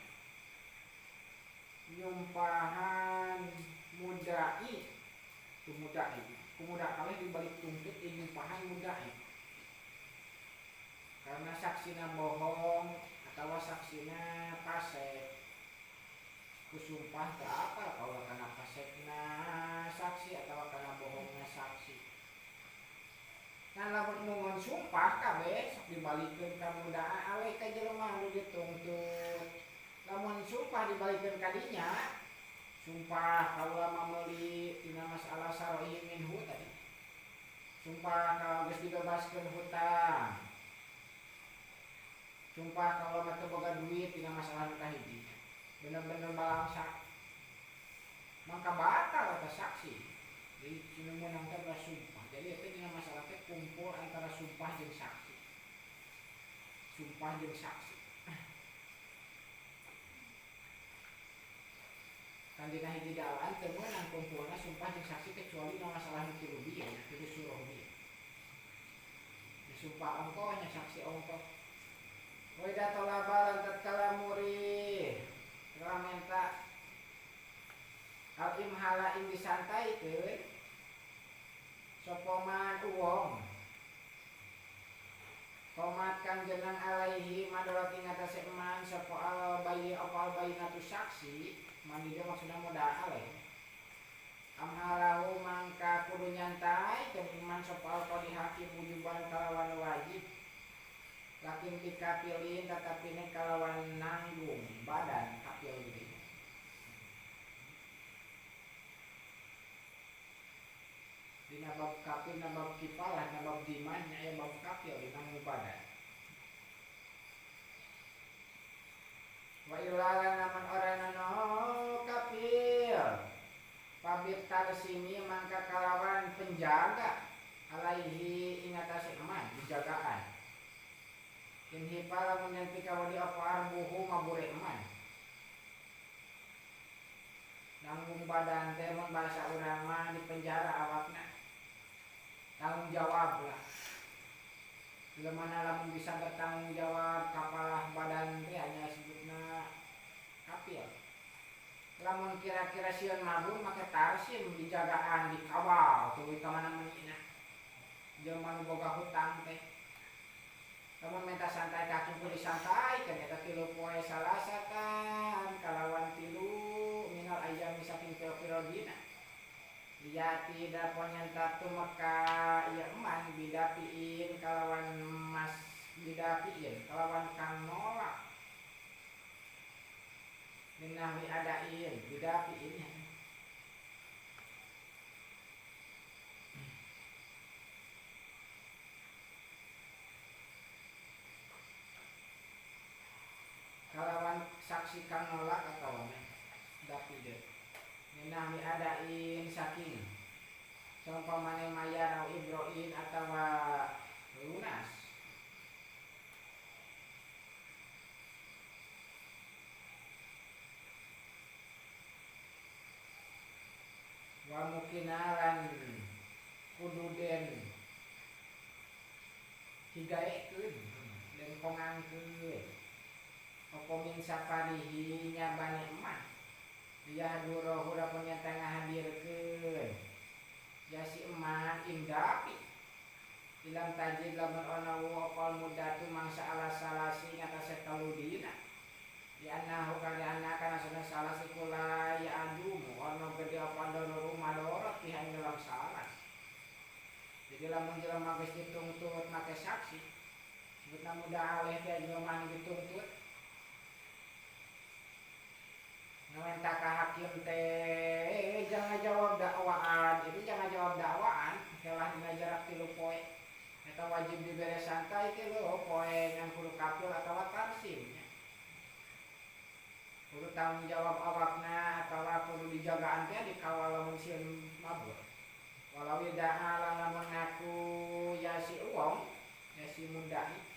nyumpahan mudai muda aleh dibalik tuntut nyumpahan mudai karena saksina bohong atau saksina pasek kusumpah teu apal kalau kana pasekna saksi atau kana bohongna saksi. Nah lamun nungun sumpah kabeh sok dibalikeun ka muda aleh ka jelema anu dituntut. Lamun sumpah dibalikeun ka dinya, sumpah kaula meuli tina masalah saroi minhu tadi. Sumpah kalau geus dibebaskeun hutang. Sumpah kalau mah teu boga duit tina masalah nu kahiji. Bener-bener balangsak. Maka batal eta saksi. Jadi cuma menang teh sumpah. Jadi eta dina masalah teh kumpul antara sumpah jeung saksi. Sumpah jeung saksi. Kan dina hiji dakwaan teu meunang kumpulna sumpah jeung saksi kecuali na masalah nu tilu bieu, tilu suruh bieu. Sumpah ongkoh nya saksi ongkoh. Weda tolabalan tatkala muri telah minta al-imhala ing disantaikeun sopoman uwong komat kang jeneng alaihi madorot ing atase eman sopo al bayi opal bayi natu saksi mandi dia maksudnya muda alaih amhalahu mangka kudu nyantai dan iman sopo al kodi hakim wujuban kalawan wajib lakin dikapilin tetapi ini kalawan nanggung badan kapil gitu. Di nabab kapil, nabab kifalah, nabab diman, ya bab kapil di nanggung badan. Wa ilala naman orang no kapil. Pabit tarsimi mangka kalawan penjaga alaihi ingatasi eman dijagaan. Inhipala menyanti kawadi apa arbuhu mabure eman. Nanggung badan temen bahasa urang mah di penjara awakna. Tanggung jawab lah. Bila mana lamun bisa bertanggung jawab kapalah badan teh hanya sebutna kapil. Lamun kira-kira sieun mabur make tarsim dijagaan dikawal tuluy ka mana-mana. Jelema nu boga hutang teh kamu minta santai kaki pun disantai kan eta tilu poe salasatan kalawan tilu minal ayam saking piro-piro dina dia tidak ponyenta tumeka ya eman bidapiin kalawan mas bidapiin kalawan kang nolak minahwi adain bidapiin kalawan saksi kang nolak atau dapide minahwi adain saking seumpamane mayar atau ibroin atau lunas wa mukinalan kududen higaekeun dan kongangkeun Upomin safarihi nyabani eman ya durohu rapun yang tengah hadirkeun ya si eman indapi ilam tajid lamun ana opal mudatu mangsa ala salasi ngatasé telu dina ya annahu kana kana salasi kula ya adumu ana gede apa dono rumah dorot pihan dalam salas. Jadi lamun jelema geus dituntut make saksi sebutna muda aleh teh jelema nu dituntut ngawenta ka hakim teh jangan jawab dakwaan itu jangan jawab dakwaan telah dina jarak 3 poe eta wajib dibere santai teh lho poe ngan kudu kapil atawa tarsim kudu tanggung jawab awakna atawa kudu dijagaan teh dikawal lamun sieun mabur walau ida'a lamun ngaku ya si uang ya si mudai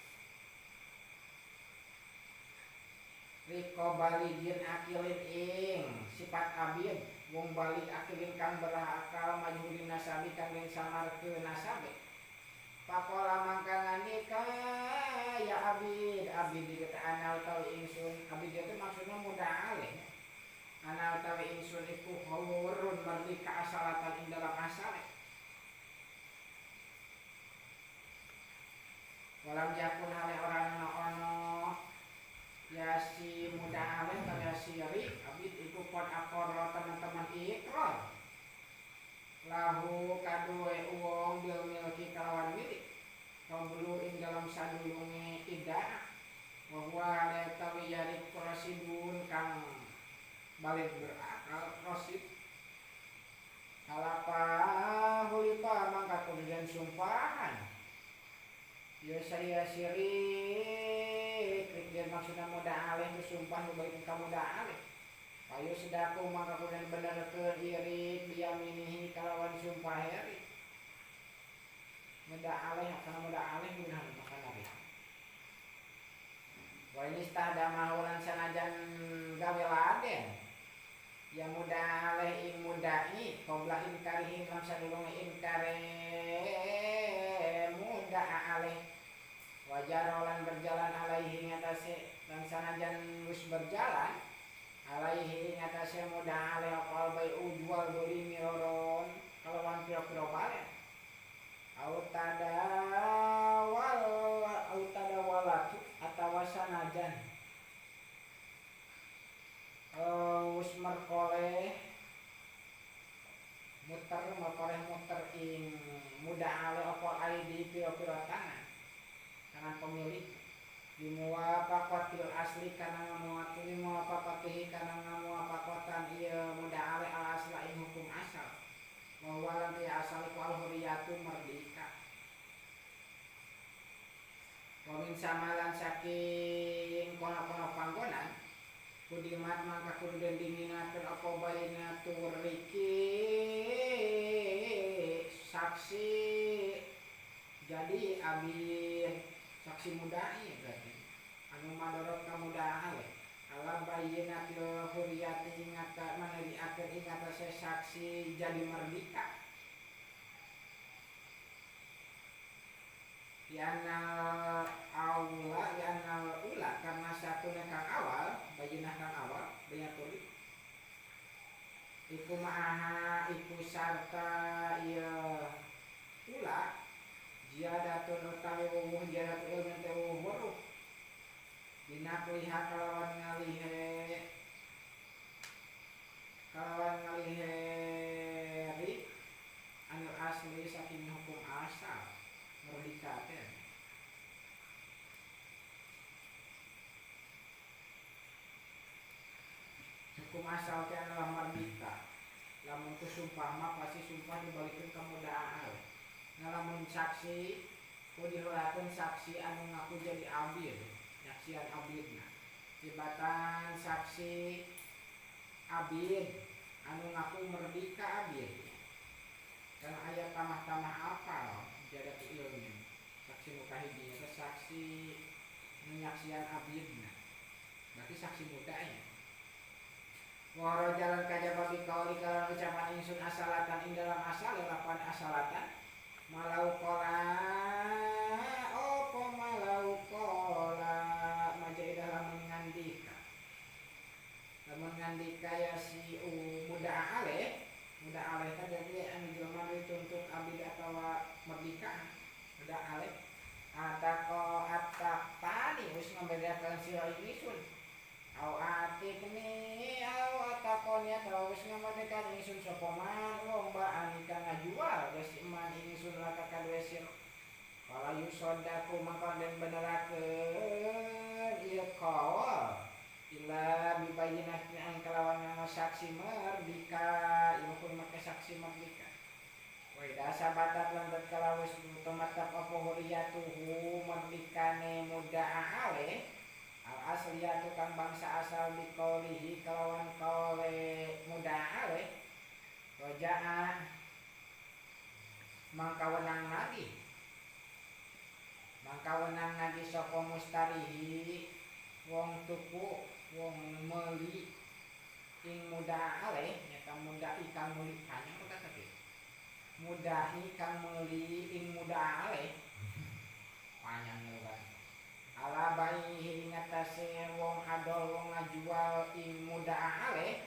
riko baligin akilin ing sifat abid wong balik akilin kang berakal majhulin nasabi kang den samarkeun nasabe pakola mangka nganika ya abid itu anal tawi ingsun abid itu maksudnya muda alih anal tawi ingsun iku hawurun merdeka asalatan ing dalam asale walam jakun hale orang ono ya si muda alih kaya siri abid iku pot akor teman-teman ikrar lahu kadue uang bil milki kalawan milik kabulu ing dalam sadulunge tidak bahwa hale tawi yarik prosidun kang balik berakal prosid kalapa hulipa mangka kemudian sumpahan ya saya sirik dan maksudnya muda alih bersumpah balik ka muda alih payu sedaku maka kemudian bener ke irik biyaminihi kalawan sumpah heri muda alih karena muda alih benar maka nabi wa ini stahda mahulan sanajan gawe laden ya muda alih ing mudai qabla inkarihi lam sadulunge inkare muda alih wajar olan berjalan alaihi ngatase dan sanajan wis berjalan alaihi ngatase muda alih aqal bai ujwal beli miroron kalawan pira-pira balen autada walatu atawa sanajan wis merkoleh muter ing muda alih aqal aidi pira-pira tangan pemilik limuwafaqatil asli kana ngamuatuli muwafaqatihi kana ngamuwafaqatan ieu muda alih al asla ing hukum asal bahwa lanti asal iku al huriyatu merdeka wa min samalan saking kono-kono panggonan kudimat mangka kudu den diminakeun apa baina turiki saksi jadi abid saksi mudai berarti anu madorot ka muda alih ala bayyinatil huriyati ngata maneri akhir ing atase saksi jadi merdeka yanal ula karena satu kang awal bayyinah kang awal bayyinatul iku ma'aha iku sarta ya ula jiadatun utawi wuh jiadatun ilmu te wuh huruf binakliha kalawan ngaliheri anu asli saking hukum asal merdeka teh hukum asal teh adalah merdeka lamun ku sumpah mah pasti sumpah dibalikeun ka muda alih ngalamun saksi ku dihulakeun saksi anu ngaku jadi abid nyaksian abidna tibatan saksi abid anu ngaku merdeka abid karena ayat tamah-tamah apal jadat ilmu saksi mukahidi itu saksi nyaksian abidna berarti saksi mudanya waro jalan kajaba bikauli kalau ucapan ingsun asalatan ing dalam asal lapan asalatan malau kola maja dalam mengandika lamun ngandika ya si muda aleh kan jadi anu jelema dituntut abdi atawa merdeka muda aleh atako tani wis ngambedakeun sira ingsun au atik ni au atakonya tau wis ngambedakeun ingsun sapa man lomba anika ngajual geus iman ingsun laka kadue sira kalau yusodaku maka dan benerakeun ieu kaul ila bibayinatin ang kalawan nga saksi merdeka ieu pun make saksi merdeka we dasa batat lantat kalawis tumatap apa huriyatuhu merdekane muda ale al asliyatu kang bangsa asal dikaulihi kalawan kaule muda ale rojaa mangkawenang lagi sapa mustarihi wong tuku wong meuli ing muda ale nyata muda ikang meuli panjang kata tadi muda ikang meuli ing muda ale panjang kan ala bayi ngatase wong adol wong ngajual ing muda ale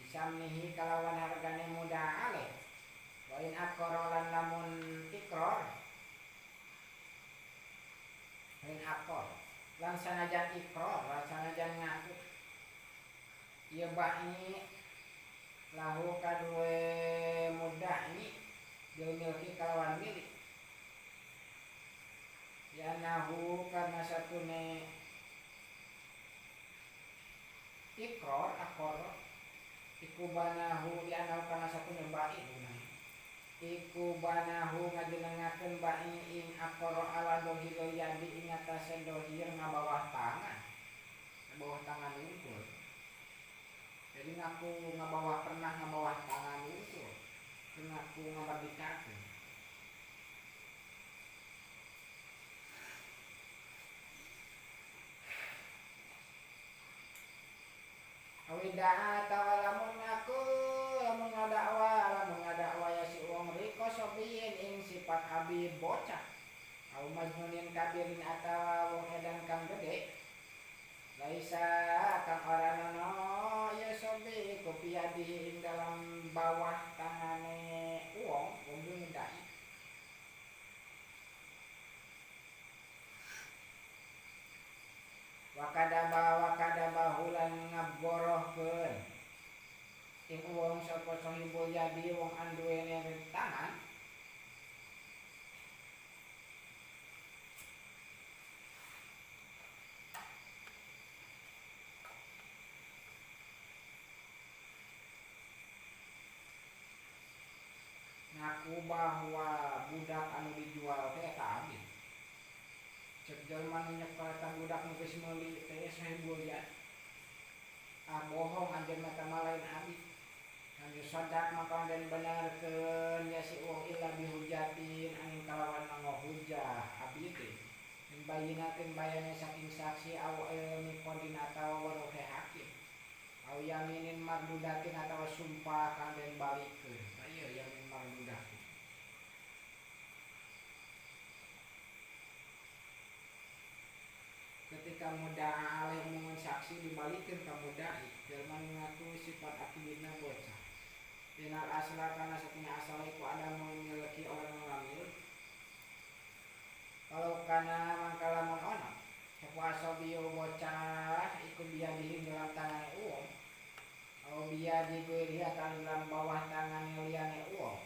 bisa menihi kalawan hargane muda ale wain akorolan lamun ikror wain akor lan sanajan ikror lan sanajan ngaku ieu bahi lahu kadue muda ini dimiliki kalawan milik ya nahu karena satune ikror akor iku banahu ya nahu karena satune bahi iku banahu ngajenengakeun bahi ing akor ala dohir yadi ing atase dohir ngabawah tangan unggul jadi ngaku pernah ngabawah tangan unggul ngaku ngaberdikakeun awidaa tawalamun ngaku lamun ngadakwa ya si wong riko sobiyin ing sifat abi bocah au majnunin kabirin atawa wong edan kang gede laisa kang oranono ya sobi kopiadi ing dalam bawah tangane wong ngedai wakadaba hulan ngaborohkeun ing wong sapa sahibul yadi wong anduwene tangan ngaku bahwa budak anu dijual teh eta abdi cek jelema nu nyekel eta budak nu geus meuli teh sahibul yadi bohong anjeun mah lain abdi anu sadak maka dan benarkeun ya si wong illa bihujatin angin kalawan ngahujah abdi teh bayinatin bayane saking saksi aw ilmi qadin atawa waruhe hakim aw yaminin mardudatin atawa sumpah kang den balikeun ieu yamin mardudatin ketika muda alih umum saksi dibalikeun ka mudai jelema ngaku sifat akidina bocah dinal asla kana satunya asal iku ada memiliki orang ngamil kalau kana mangkalamun ono puasa bio bocah iku dia di dalam tangan uang au dia diberi atau dalam bawah tangan liyane uang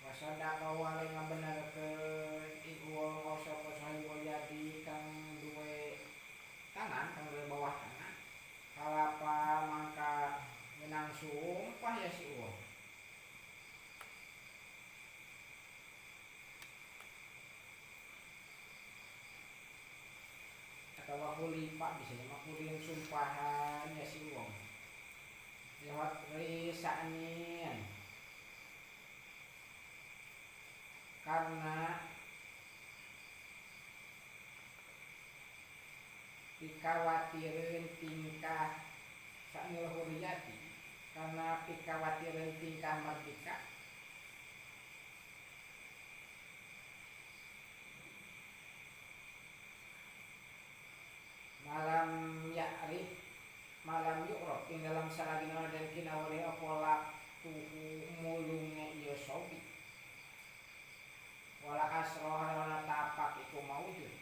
wasada kawale ngabenerkeun iku wong sapa sahibul yadi kang duwe tangan kang duwe bawah tangan kalapa mangka menang sumpah ya si uang atau wakulipa bisa makulin sumpahan ya si uang lewat risanin karena dikawatireun tingkah saknil huriyati karena dikawatireun tingkah merdeka malam ya'rif malam yu'rab ing dalam salagina dan kinawari apa tuhu mulungnya iya sobi wala asroh wala tapak iku maujud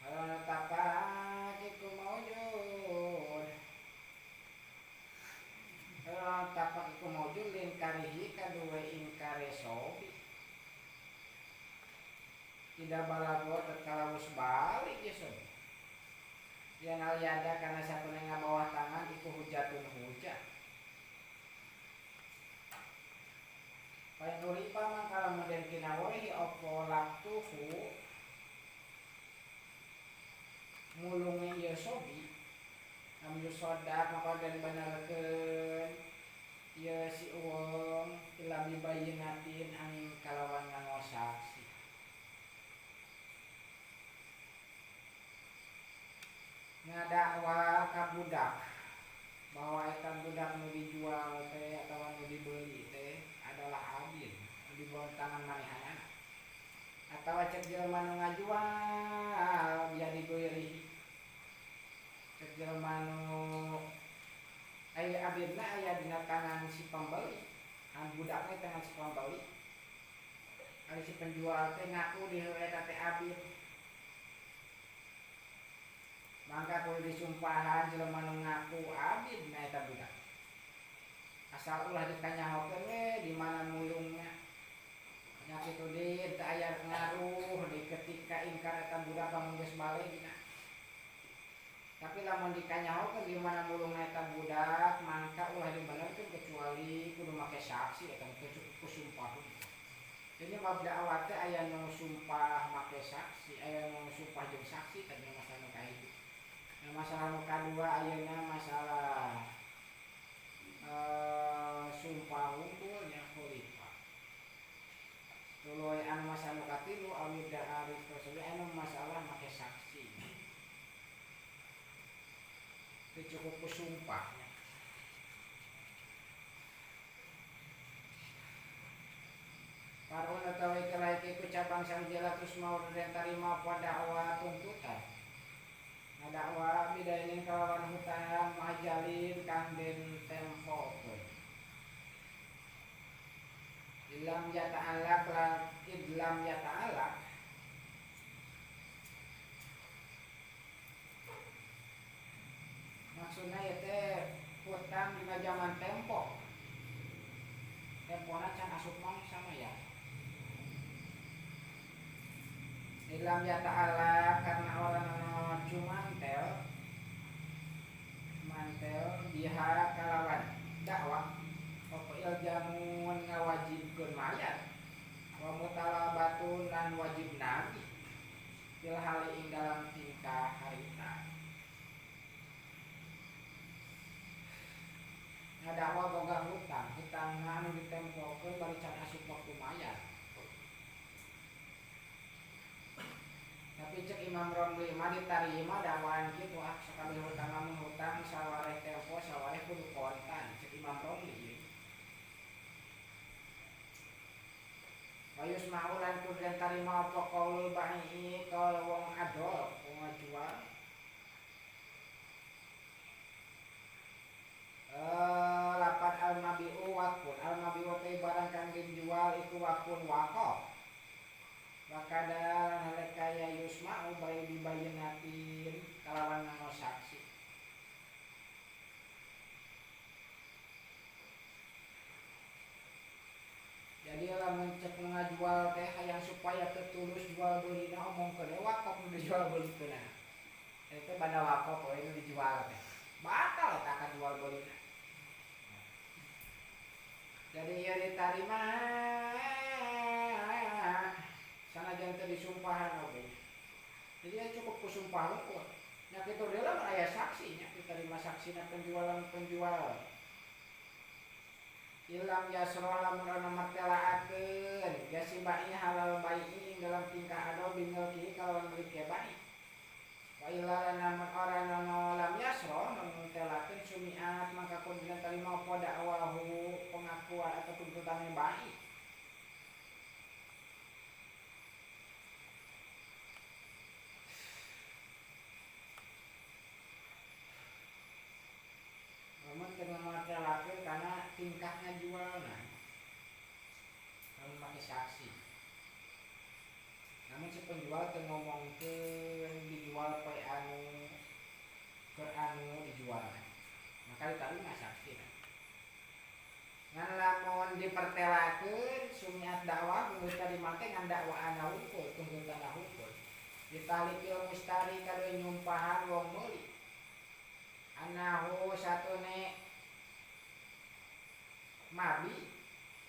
wala tapak iku maujud wala tapak iku maujud lingkarihi kadua ingkari sobi tidak balago tatkala wis balik ya sobi yang aliada karena satu nengah bawah tangan iku hujatun hujat. Paling uripa mangkala modern kinawari opo laktuhu mulungi iya sobi am yusodak maka dan benarkeun iya si uang ilabi bayinatin angin kalawan ngasaksi. Ngadakwa ka budak bahwa eta budak nu dijual teh atawa nu dibeli teh adalah abid di bawah tangan manehanana atawa cek jelema nu ngajual biar digoyeri cek jelema nu aya abidna aya dina tangan si pembeli an budak teh tangan si pembeli ari si penjual teh ngaku di eta teh abid maka kudu disumpahan jelema nu ngaku abid na eta budak asal ulah dikanyahokeun we di mana mulungna nya kitu deui teu aya ngaruh di ketika ingkar eta budak mun geus balik dina tapi lamun dikanyahokeun di mana mulungna eta budak mangka ulah dibenerkeun kecuali kudu make saksi eta teh cukup kusumpah. Jadi mabda awal teh aya nu sumpah make saksi aya nu sumpah jeung saksi teh masalah kayak masalah nu kadua ayeuna masalah sumpah unggulnya khalifah. Tuluy anu masalah nu katilu awid arif tersebut anu masalah make saksi. Teu cukup kusumpahnya. Parun utawi kalaiki ku cabang sangjela terus mau dan tarima pada awal tuntutan. Dakwa bidainin kalawan hutang majalin kang den tempokeun ilam yata'alaq lan idlam yata'alaq maksudna ieu teh hutang dina zaman tempo tempona can asup mangsa ya ilam yata'alaq karena orang mantel biha kalawan dakwah apa iljamun ngawajibkeun mayat wa mutalabatun lan wajib nabi fil hali ing dalam tingkah harita ngadakwa boga hutang anu ditempokeun bari can asup waktu mayat. Tapi cek Imam Romli mah ditarima dakwaan kitu sakali hutang sawareh tempo sawareh kudu kontan cek Imam Romli. Wayus maulan kudu tarima apa qaul ba'i qaul wong adol wong ngajual. Lapan al-mabi'u wakun al-mabi'u teh barang kang dijual iku wakun waqaf. Wakada nalekaya yusma'u bayi dibayinatin kalawan ngano saksi. Jadi lamun cek ngajual teh hayang supaya tertulus jual beulina omongkeun wakaf nu dijual beulikeun. Eta banda wakaf we nu dijual teh. Batal eta ka jual beulina. Jadi ieu ditarima sanajan teu disumpahan oge. Jadi ya cukup kusumpah hukum. Nya kitu deui lamun aya saksi nya diterima saksina penjual. Ilam yasro lamun ana martelaakeun yasibai halal bai'i dalam tingkah ado bingel ki kalawan beli ke bai. Wa illa lamun ora ana lam yasro martelaakeun sumiat maka kun diterima apa dakwahu pengakuan atau tuntutan bai. penjual. Maka diterima saksi. Ngan lamun dipertelakeun sumiat dakwah geus tarima teh ngan dakwaan hungkul tuntutan hungkul. Ditalikil mustari kalau nyumpahan wong meuli. Anahu satune mabi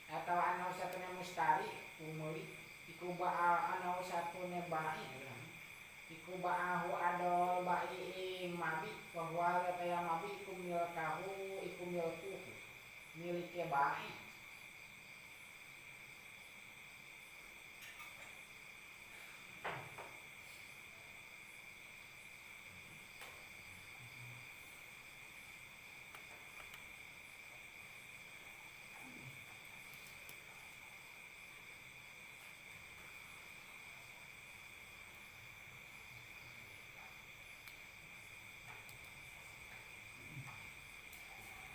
atau anahu satune mustari umuli iku anahu satune bai iku ba'ahu adol bai ing mabi bahwa kaya mabi iku milkahu iku milkuhu milike bai.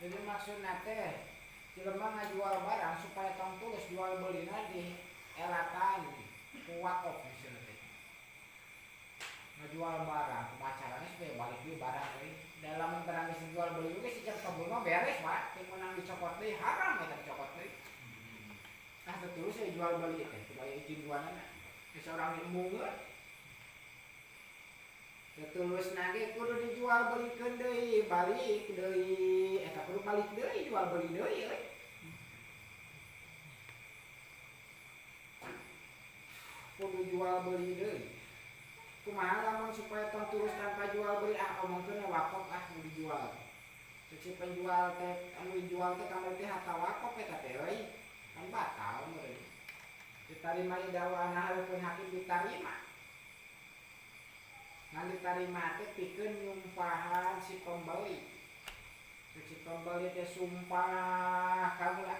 Jadi maksudna teh jelema ngajual barang supaya tong tulus jual beulina di elatan ku wakaf misalnya teh. Ngajual barang pemacaranya supaya balik deui barang deui. Dalam terang geus jual beuli ge si cabul beres Pak, teu meunang dicopot deui haram eta dicopot deui. Ah teu tulus jual beuli teh, supaya izin jualanna. Geus urang diembungkeun. Tulus nage kudu dijual belikeun deui, balik deui, eta kudu balik deui jual beli deui euy. Kudu jual beli deui. Kumaha lamun supaya tong tulus tanpa jual beli omongkeun wakaf nu dijual. Cek penjual teh anu dijual teh kamari teh harta wakaf eta teh euy. Kan batal euy. Ditarima dakwaan hareupeun hakim ditarima. Ngan ditarima teh pikeun nyumpahan si pembeli. Si pembeli teh sumpah kaula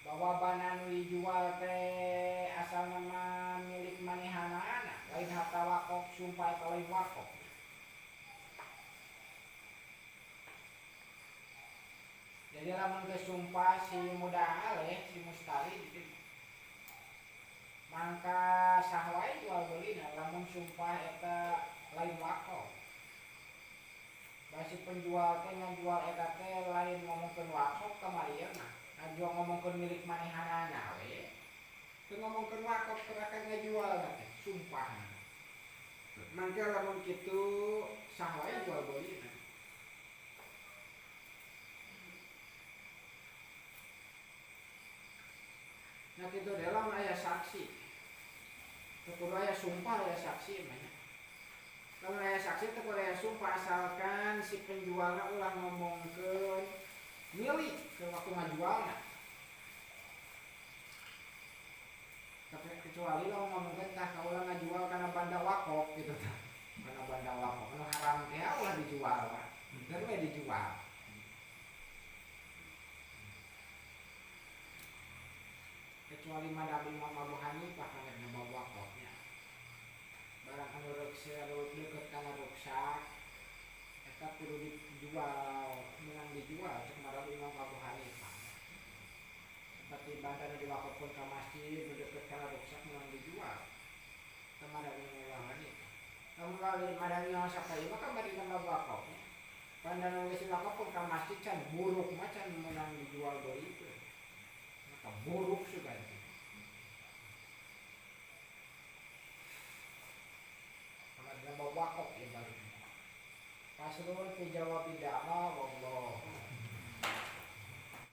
bahwa bana nu dijual teh asal nama milik manehanana, lain harta wakaf, sumpah eta lain wakaf. Jadi lamun geus sumpah si mudahal si mustari gitu. Mangka saha wae jual beulina lamun sumpah eta lain wakaf. Basi penjual teh ngajual eta teh lain ngomongkeun wakaf kamarieuna. Ngajual ngomongkeun milik manehanana we. Teu ngomongkeun wakaf terakan ngajual teh sumpah. Mangka lamun kitu saha wae jual beulina. Nah kitu dalam aya saksi. Kudu aya sumpah aya saksi mah. Lamun aya saksi teh kudu aya sumpah asalkan si penjualna ulah ngomongkeun milik ke waktu ngajualna. Tapi kecuali lo ngomongkeun tah kaulah ngajual kana banda wakaf gitu tah. Kana banda wakaf anu haram teh ulah dijual Pak. Bener we dijual. Kecuali madhab Imam Abu Hanifah kana bab wakafnya. Barang anu ruksa deukeut kana ruksak eta kudu dijual, menang dijual cek madhab Imam Abu Hanifah. Seperti banda nu diwakafkeun ka masjid deukeut kana ruksak menang dijual. Eta madhab Imam Abu Hanifah. Lamun madhab Imam Syafi'i mah kan bari kana wakafnya. Banda nu geus diwakafkeun ka masjid can buruk mah can menang dijual beulikeun. Maka buruk sudah itu. Karena wakaf ya balik. Pasrul fi jawab da'wa wallah